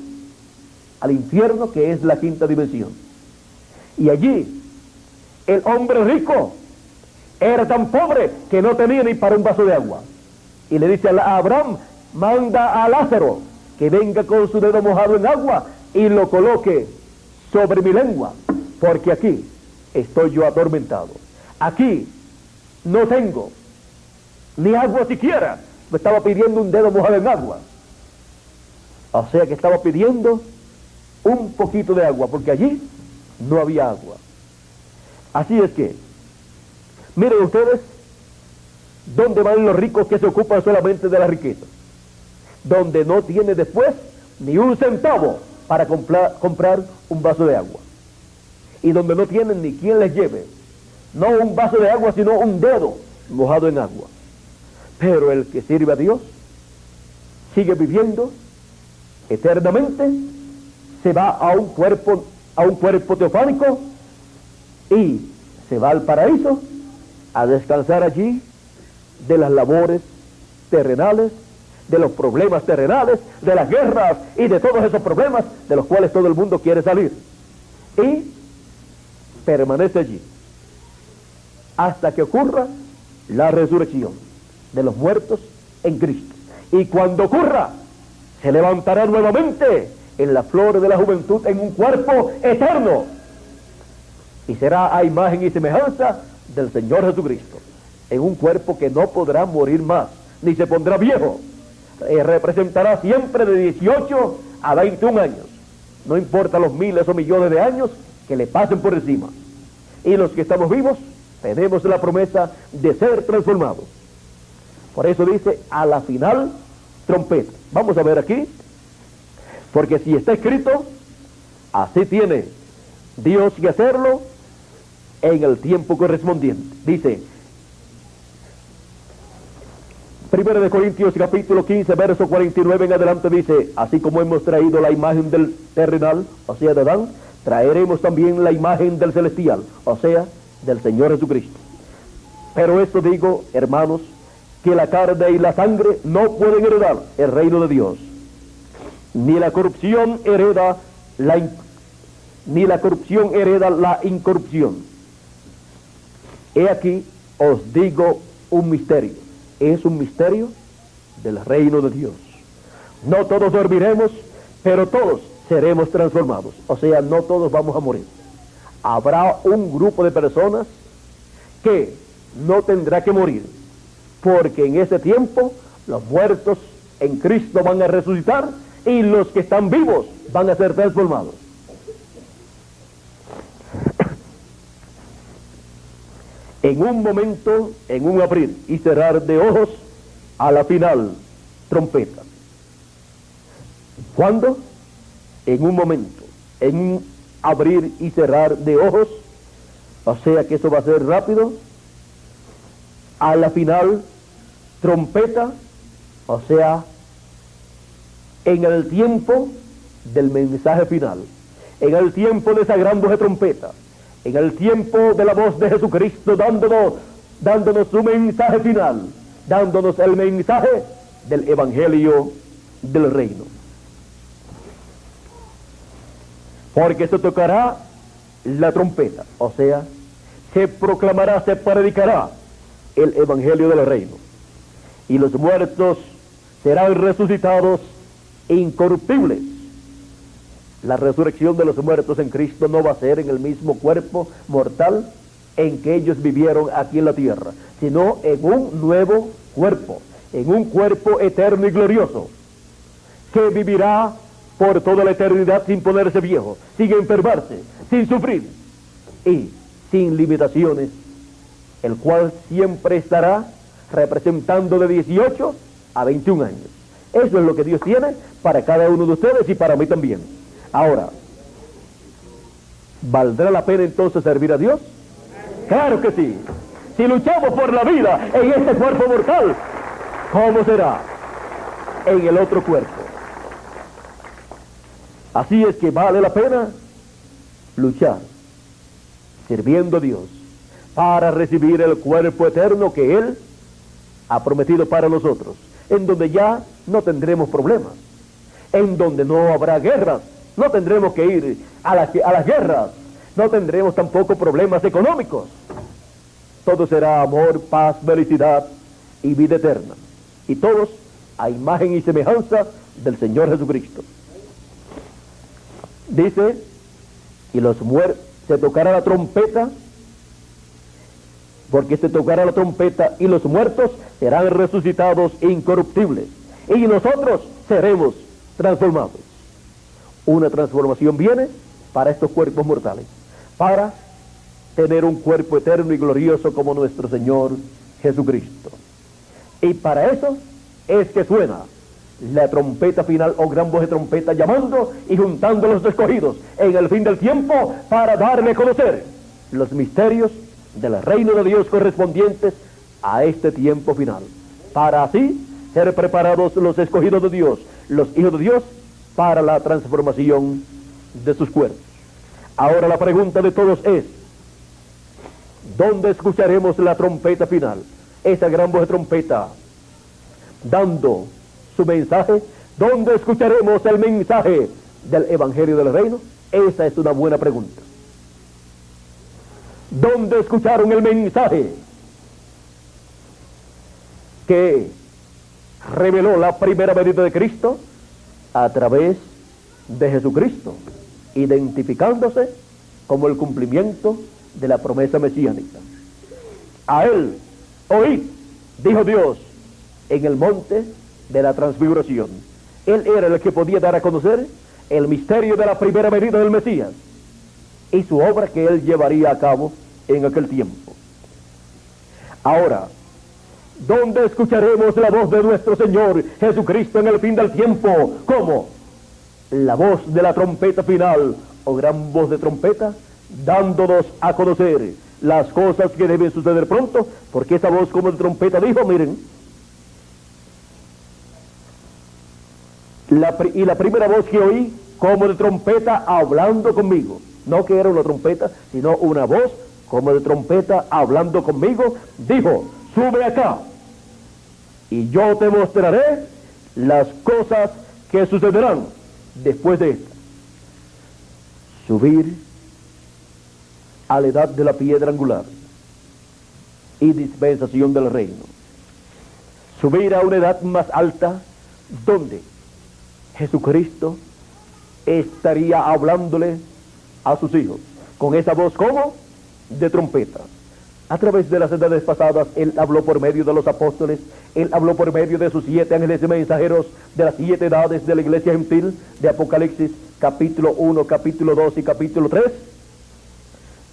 al infierno, que es la quinta dimensión. Y allí, el hombre rico era tan pobre que no tenía ni para un vaso de agua. Y le dice a Abraham: manda a Lázaro que venga con su dedo mojado en agua y lo coloque sobre mi lengua, porque aquí estoy yo atormentado. Aquí no tengo ni agua siquiera. Me estaba pidiendo un dedo mojado en agua. O sea que estaba pidiendo un poquito de agua, porque allí no había agua. Así es que, miren ustedes, ¿dónde van los ricos que se ocupan solamente de la riqueza? Donde no tiene después ni un centavo para comprar un vaso de agua. Y donde no tienen ni quien les lleve, no un vaso de agua, sino un dedo mojado en agua. Pero el que sirve a Dios sigue viviendo eternamente, se va a un cuerpo teofánico y se va al paraíso a descansar allí de las labores terrenales, de los problemas terrenales, de las guerras y de todos esos problemas de los cuales todo el mundo quiere salir. Y permanece allí hasta que ocurra la resurrección de los muertos en Cristo. Y cuando ocurra, se levantará nuevamente en la flor de la juventud en un cuerpo eterno, y será a imagen y semejanza del Señor Jesucristo, en un cuerpo que no podrá morir más, ni se pondrá viejo. Representará siempre de 18 a 21 años, no importa los miles o millones de años que le pasen por encima. Y los que estamos vivos tenemos la promesa de ser transformados. Por eso dice: a la final trompeta. Vamos a ver aquí, porque si está escrito, así tiene Dios que hacerlo en el tiempo correspondiente. Dice 1 Corintios capítulo 15, verso 49 en adelante, dice: así como hemos traído la imagen del terrenal, o sea de Adán, traeremos también la imagen del celestial, o sea del Señor Jesucristo. Pero esto digo, hermanos, que la carne y la sangre no pueden heredar el reino de Dios, ni la corrupción hereda la incorrupción. He aquí os digo un misterio. Es un misterio del reino de Dios. No todos dormiremos, pero todos seremos transformados. O sea, no todos vamos a morir. Habrá un grupo de personas que no tendrá que morir, porque en ese tiempo los muertos en Cristo van a resucitar y los que están vivos van a ser transformados. En un momento, en un abrir y cerrar de ojos, a la final trompeta. ¿Cuándo? En un momento, en un abrir y cerrar de ojos, o sea que eso va a ser rápido. A la final trompeta, o sea, en el tiempo del mensaje final, en el tiempo de esa gran voz de trompeta, en el tiempo de la voz de Jesucristo dándonos su mensaje final, dándonos el mensaje del evangelio del reino. Porque se tocará la trompeta, o sea, se proclamará, se predicará el evangelio del reino, y los muertos serán resucitados incorruptibles. La resurrección de los muertos en Cristo no va a ser en el mismo cuerpo mortal en que ellos vivieron aquí en la tierra, sino en un nuevo cuerpo, en un cuerpo eterno y glorioso, que vivirá por toda la eternidad sin ponerse viejo, sin enfermarse, sin sufrir y sin limitaciones, el cual siempre estará representando de 18 a 21 años. Eso es lo que Dios tiene para cada uno de ustedes y para mí también. Ahora, ¿valdrá la pena entonces servir a Dios? Claro que sí. Si luchamos por la vida en este cuerpo mortal, ¿cómo será en el otro cuerpo? Así es que vale la pena luchar sirviendo a Dios para recibir el cuerpo eterno que Él ha prometido para nosotros. en donde ya no tendremos problemas, en donde no habrá guerras, no tendremos que ir a las guerras, no tendremos tampoco problemas económicos. Todo será amor, paz, felicidad y vida eterna. Y todos a imagen y semejanza del Señor Jesucristo. Dice, y los muertos, se tocará la trompeta, porque se tocará la trompeta y los muertos serán resucitados incorruptibles. Y nosotros seremos transformados. Una transformación viene para estos cuerpos mortales, para tener un cuerpo eterno y glorioso como nuestro Señor Jesucristo. Y para eso es que suena la trompeta final o gran voz de trompeta, llamando y juntando a los escogidos en el fin del tiempo para darle a conocer los misterios del reino de Dios correspondientes a este tiempo final, para así ser preparados los escogidos de Dios, los hijos de Dios, para la transformación de sus cuerpos. Ahora la pregunta de todos es, ¿dónde escucharemos la trompeta final? Esa gran voz de trompeta dando su mensaje. ¿Dónde escucharemos el mensaje del Evangelio del Reino? Esa es una buena pregunta. ¿Dónde escucharon el mensaje que reveló la primera venida de Cristo? A través de Jesucristo, identificándose como el cumplimiento de la promesa mesiánica. A él oíd, dijo Dios, en el monte de la transfiguración. Él era el que podía dar a conocer el misterio de la primera venida del Mesías y su obra que él llevaría a cabo en aquel tiempo. Ahora, ¿dónde escucharemos la voz de nuestro Señor Jesucristo en el fin del tiempo? ¿Cómo? La voz de la trompeta final o gran voz de trompeta, dándonos a conocer las cosas que deben suceder pronto, porque esa voz como de trompeta dijo, miren, la primera voz que oí como de trompeta hablando conmigo, no que era una trompeta, sino una voz como de trompeta hablando conmigo, dijo, sube acá y yo te mostraré las cosas que sucederán después de esta. Subir a la edad de la piedra angular y dispensación del reino. Subir a una edad más alta donde Jesucristo estaría hablándole a sus hijos con esa voz como de trompeta. A través de las edades pasadas, él habló por medio de los apóstoles, él habló por medio de sus 7 ángeles y mensajeros de las 7 edades de la iglesia gentil de Apocalipsis, capítulo 1, capítulo 2 y capítulo 3.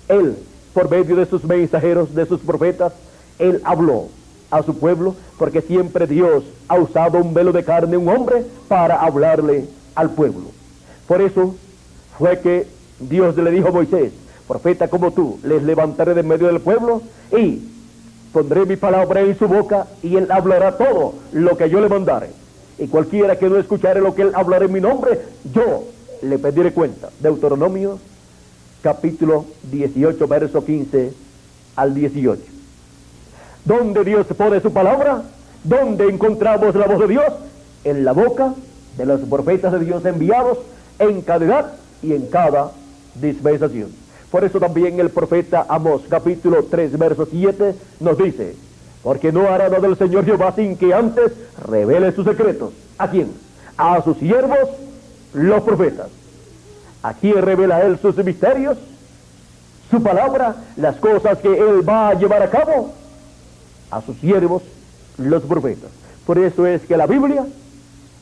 Él, por medio de sus mensajeros, de sus profetas, él habló a su pueblo, porque siempre Dios ha usado un velo de carne, un hombre, para hablarle al pueblo. Por eso fue que Dios le dijo a Moisés, profeta como tú, les levantaré de medio del pueblo y pondré mi palabra en su boca y él hablará todo lo que yo le mandare. Y cualquiera que no escuchare lo que él hablará en mi nombre, yo le pediré cuenta. Deuteronomio capítulo 18, verso 15 al 18. ¿Dónde Dios pone su palabra? ¿Dónde encontramos la voz de Dios? En la boca de los profetas de Dios enviados en cada edad y en cada dispensación. Por eso también el profeta Amós, capítulo 3, verso 7, nos dice, porque no hará nada del Señor Jehová sin que antes revele sus secretos. ¿A quién? A sus siervos, los profetas. ¿A quién revela él sus misterios? Su palabra, las cosas que él va a llevar a cabo. A sus siervos, los profetas. Por eso es que la Biblia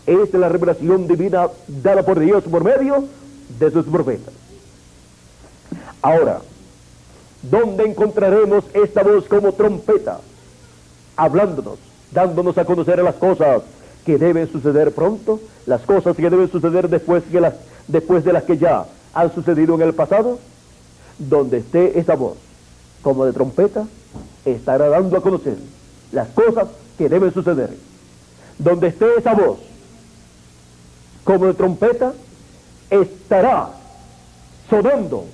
es la revelación divina dada por Dios por medio de sus profetas. Ahora, ¿dónde encontraremos esta voz como trompeta? Hablándonos, dándonos a conocer las cosas que deben suceder pronto, las cosas que deben suceder después de las que ya han sucedido en el pasado. Donde esté esa voz como de trompeta, estará dando a conocer las cosas que deben suceder. Donde esté esa voz como de trompeta, estará sonando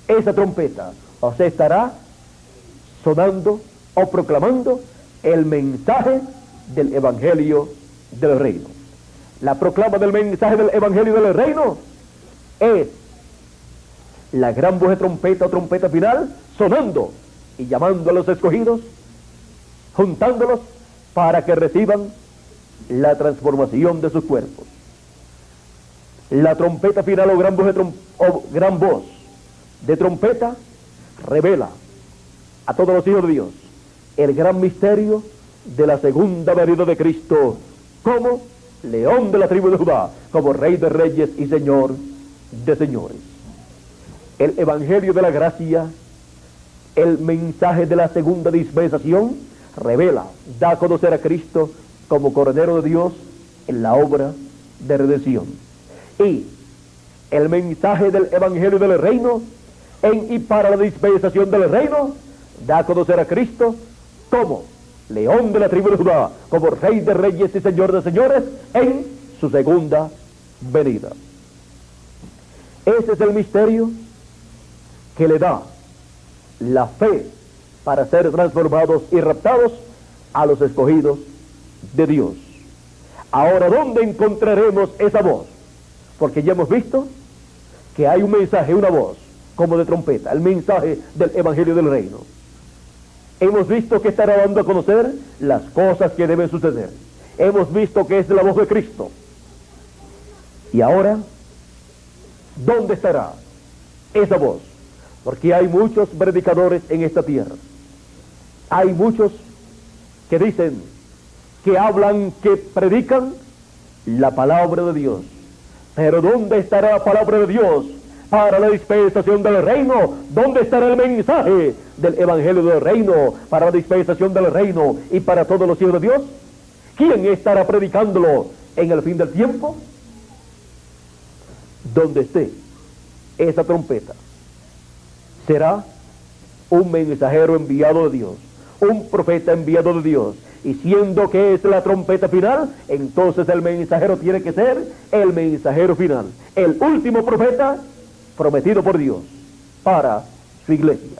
esa trompeta, o sea, estará sonando o proclamando el mensaje del Evangelio del Reino. La proclama del mensaje del Evangelio del Reino es la gran voz de trompeta o trompeta final sonando y llamando a los escogidos, juntándolos para que reciban la transformación de sus cuerpos. La trompeta final o gran voz de trompeta revela a todos los hijos de Dios el gran misterio de la segunda venida de Cristo como León de la tribu de Judá, como Rey de reyes y Señor de señores. El Evangelio de la gracia, el mensaje de la segunda dispensación, revela, da a conocer a Cristo como Cordero de Dios en la obra de redención. Y el mensaje del Evangelio del Reino, en y para la dispensación del Reino, da a conocer a Cristo como León de la tribu de Judá, como Rey de reyes y Señor de señores, en su segunda venida. Ese es el misterio que le da la fe para ser transformados y raptados a los escogidos de Dios. Ahora, ¿dónde encontraremos esa voz? Porque ya hemos visto que hay un mensaje, una voz, como de trompeta, el mensaje del Evangelio del Reino. Hemos visto que estará dando a conocer las cosas que deben suceder. Hemos visto que es la voz de Cristo. Y ahora, ¿dónde estará esa voz? Porque hay muchos predicadores en esta tierra. Hay muchos que dicen, que hablan, que predican la palabra de Dios. Pero ¿dónde estará la palabra de Dios para la dispensación del reino? ¿Dónde estará el mensaje del Evangelio del Reino para la dispensación del reino y para todos los hijos de Dios? ¿Quién estará predicándolo en el fin del tiempo? Donde esté esa trompeta, será un mensajero enviado de Dios, un profeta enviado de Dios. Y siendo que es la trompeta final, entonces el mensajero tiene que ser el mensajero final, el último profeta prometido por Dios para su iglesia.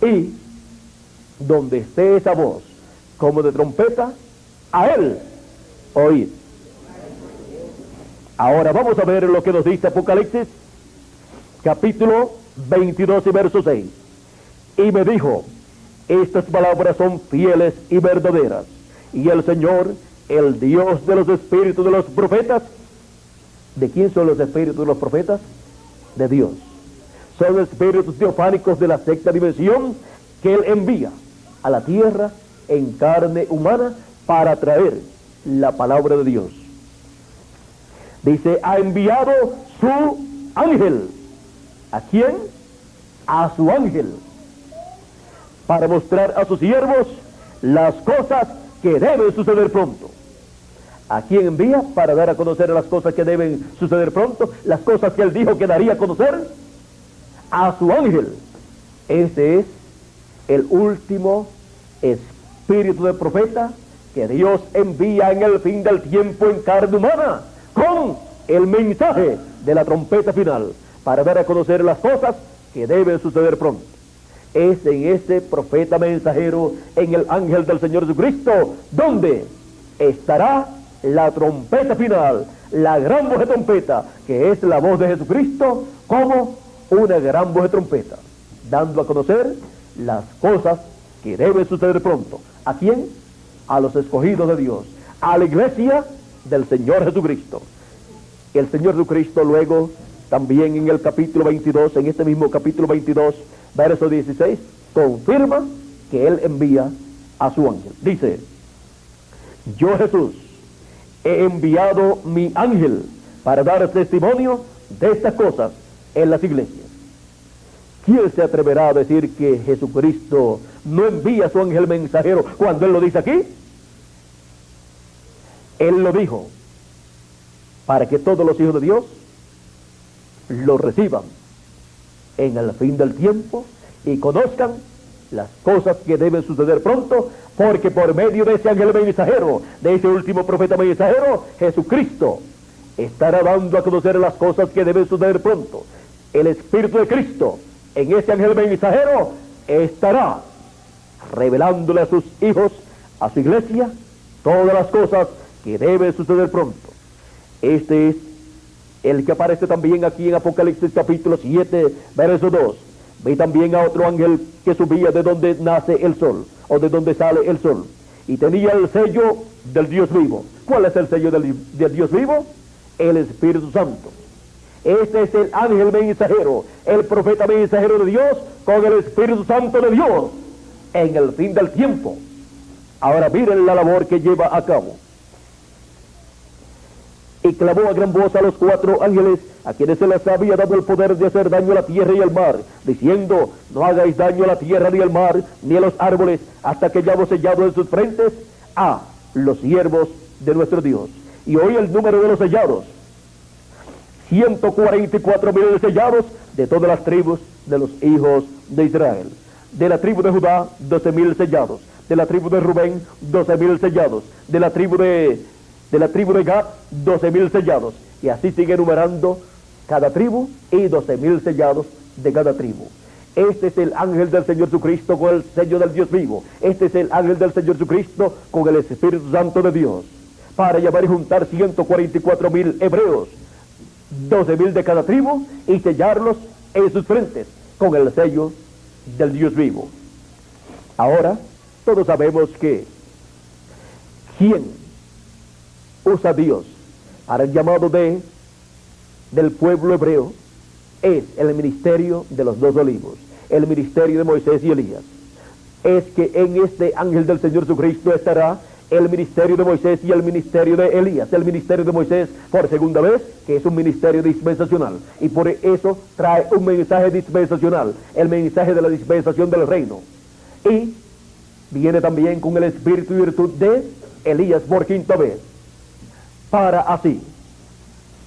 Y donde esté esa voz como de trompeta, a él oíd. Ahora vamos a ver lo que nos dice Apocalipsis, capítulo 22 y verso 6. Y me dijo, estas palabras son fieles y verdaderas. Y el Señor, el Dios de los espíritus de los profetas, ¿de quién son los espíritus de los profetas? De Dios. Son espíritus teofánicos de la sexta dimensión que Él envía a la tierra en carne humana para traer la palabra de Dios. Dice, ha enviado su ángel. ¿A quién? A su ángel, para mostrar a sus siervos las cosas que deben suceder pronto. ¿A quién envía? Para dar a conocer las cosas que deben suceder pronto, las cosas que Él dijo que daría a conocer. A su ángel. Ese es el último espíritu de profeta que Dios envía en el fin del tiempo en carne humana, con el mensaje de la trompeta final, para dar a conocer las cosas que deben suceder pronto. Es en ese profeta mensajero, en el ángel del Señor Jesucristo, donde estará la trompeta final, la gran voz de trompeta, que es la voz de Jesucristo, como una gran voz de trompeta, dando a conocer las cosas que deben suceder pronto. ¿A quién? A los escogidos de Dios, a la iglesia del Señor Jesucristo. El Señor Jesucristo luego, también en el capítulo 22, en este mismo capítulo 22, verso 16, confirma que Él envía a su ángel. Dice, yo Jesús he enviado mi ángel para dar testimonio de estas cosas en las iglesias. ¿Quién se atreverá a decir que Jesucristo no envía a su ángel mensajero cuando Él lo dice aquí? Él lo dijo para que todos los hijos de Dios lo reciban en el fin del tiempo y conozcan las cosas que deben suceder pronto, porque por medio de ese ángel mensajero, de ese último profeta mensajero, Jesucristo estará dando a conocer las cosas que deben suceder pronto. El Espíritu de Cristo en ese ángel mensajero estará revelándole a sus hijos, a su iglesia, todas las cosas que deben suceder pronto. Este es el que aparece también aquí en Apocalipsis capítulo 7, verso 2. Vi también a otro ángel que subía de donde nace el sol, o de donde sale el sol, y tenía el sello del Dios vivo. ¿Cuál es el sello del Dios vivo? El Espíritu Santo. Este es el ángel mensajero, el profeta mensajero de Dios, con el Espíritu Santo de Dios, en el fin del tiempo. Ahora miren la labor que lleva a cabo. Y clamó a gran voz a los 4 ángeles, a quienes se les había dado el poder de hacer daño a la tierra y al mar, diciendo: no hagáis daño a la tierra ni al mar, ni a los árboles, hasta que hayamos sellado en sus frentes a los siervos de nuestro Dios. Y hoy el número de los sellados: 144,000 sellados de todas las tribus de los hijos de Israel. De la tribu de Judá, 12,000 sellados. De la tribu de Rubén, 12,000 sellados. De la tribu de Gad, 12,000 sellados. Y así sigue enumerando cada tribu, y 12,000 sellados de cada tribu. Este es el ángel del Señor Jesucristo con el sello del Dios vivo. Este es el ángel del Señor Jesucristo con el Espíritu Santo de Dios, para llamar y juntar 144,000 hebreos, 12,000 de cada tribu, y sellarlos en sus frentes con el sello del Dios vivo. Ahora, todos sabemos que ¿quién usa Dios para el llamado del pueblo hebreo? Es el ministerio de los 2 olivos, el ministerio de Moisés y Elías. Es que en este ángel del Señor Jesucristo estará el ministerio de Moisés y el ministerio de Elías. El ministerio de Moisés por segunda vez, que es un ministerio dispensacional, y por eso trae un mensaje dispensacional, el mensaje de la dispensación del reino. Y viene también con el espíritu y virtud de Elías por quinta vez, para así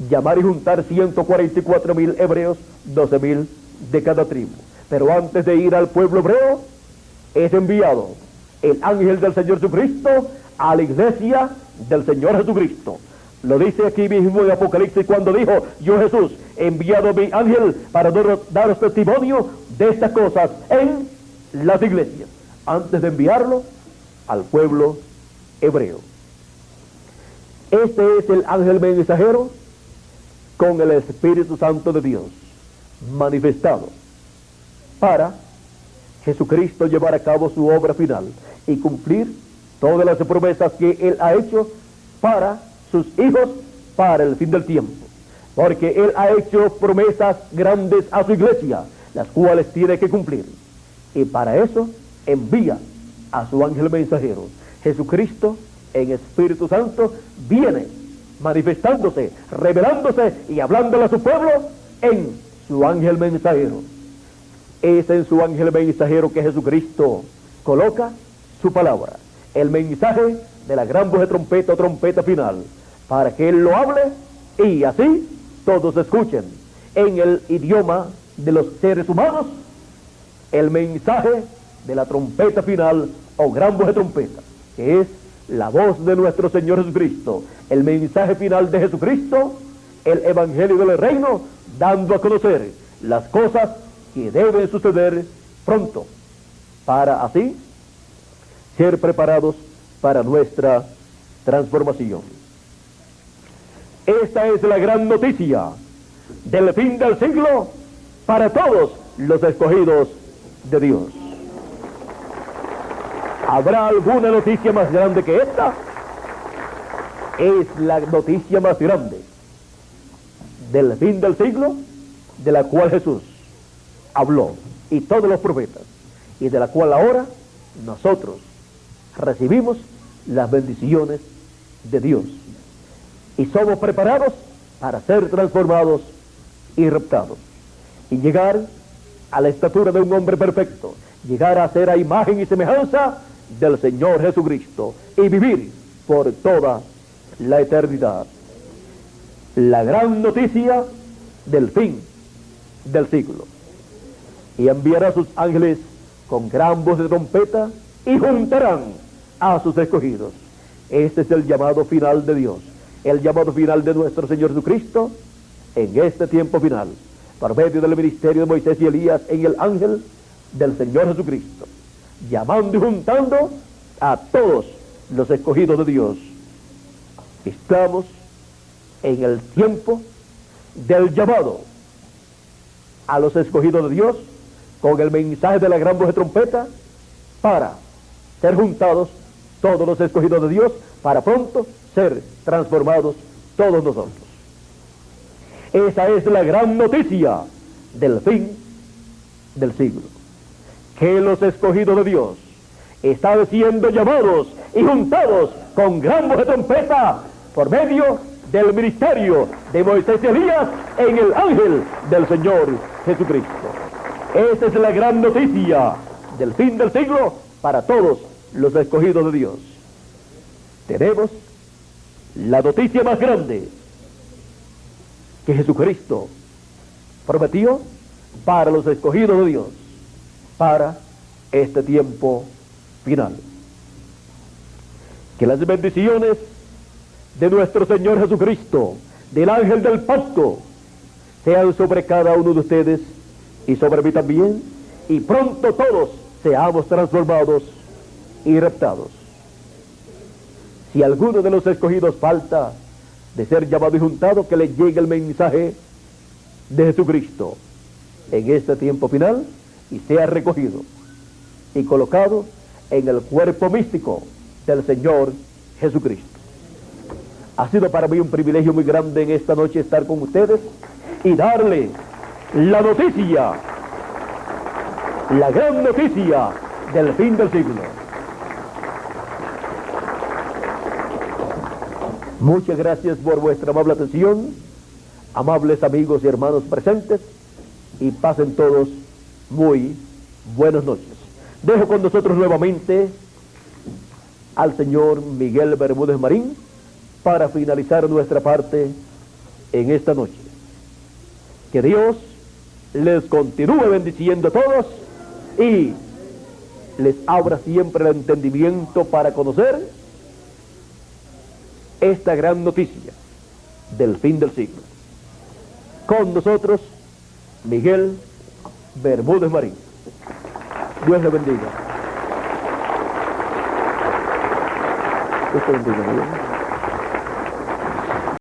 llamar y juntar 144,000 hebreos, 12,000 de cada tribu. Pero antes de ir al pueblo hebreo, es enviado el ángel del Señor Jesucristo a la iglesia del Señor Jesucristo. Lo dice aquí mismo en Apocalipsis, cuando dijo: yo, Jesús, he enviado mi ángel para daros testimonio de estas cosas en las iglesias, antes de enviarlo al pueblo hebreo. Este es el ángel mensajero con el Espíritu Santo de Dios manifestado para Jesucristo llevar a cabo su obra final y cumplir todas las promesas que Él ha hecho para sus hijos para el fin del tiempo. Porque Él ha hecho promesas grandes a su iglesia, las cuales tiene que cumplir. Y para eso envía a su ángel mensajero. Jesucristo en Espíritu Santo viene manifestándose, revelándose y hablándole a su pueblo en su ángel mensajero. Es en su ángel mensajero que Jesucristo coloca su palabra, el mensaje de la gran voz de trompeta o trompeta final, para que Él lo hable y así todos escuchen en el idioma de los seres humanos el mensaje de la trompeta final o gran voz de trompeta, que es la voz de nuestro Señor Jesucristo, el mensaje final de Jesucristo, el evangelio del reino, dando a conocer las cosas que deben suceder pronto, para así ser preparados para nuestra transformación. Esta es la gran noticia del fin del siglo para todos los escogidos de Dios. ¿Habrá alguna noticia más grande que esta? Es la noticia más grande del fin del siglo, de la cual Jesús habló y todos los profetas, y de la cual ahora nosotros recibimos las bendiciones de Dios y somos preparados para ser transformados y raptados y llegar a la estatura de un hombre perfecto, llegar a ser a imagen y semejanza del Señor Jesucristo y vivir por toda la eternidad. La gran noticia del fin del siglo. Y enviará a sus ángeles con gran voz de trompeta y juntarán a sus escogidos. Este es el llamado final de Dios, el llamado final de nuestro Señor Jesucristo en este tiempo final, por medio del ministerio de Moisés y Elías en el ángel del Señor Jesucristo, llamando y juntando a todos los escogidos de Dios, estamos en el tiempo del llamado a los escogidos de Dios con el mensaje de la gran voz de trompeta para ser juntados todos los escogidos de Dios para pronto ser transformados todos nosotros. Esa es la gran noticia del fin del siglo, que los escogidos de Dios están siendo llamados y juntados con gran voz de trompeta por medio del ministerio de Moisés y Elías en el ángel del Señor Jesucristo. Esa es la gran noticia del fin del siglo para todos los escogidos de Dios. Tenemos la noticia más grande que Jesucristo prometió para los escogidos de Dios, para este tiempo final. Que las bendiciones de nuestro Señor Jesucristo, del ángel del pacto, sean sobre cada uno de ustedes y sobre mí también, y pronto todos seamos transformados y raptados. Si alguno de los escogidos falta de ser llamado y juntado, que le llegue el mensaje de Jesucristo en este tiempo final y sea recogido y colocado en el cuerpo místico del Señor Jesucristo. Ha sido para mí un privilegio muy grande en esta noche estar con ustedes y darle la noticia, la gran noticia del fin del siglo. Muchas gracias por vuestra amable atención, amables amigos y hermanos presentes, y pasen todos muy buenas noches. Dejo con nosotros nuevamente al señor Miguel Bermúdez Marín para finalizar nuestra parte en esta noche. Que Dios les continúe bendiciendo a todos y les abra siempre el entendimiento para conocer esta gran noticia del fin del siglo. Con nosotros, Miguel Bermúdez Marín. Dios le bendiga. Dios te bendiga, Miguel.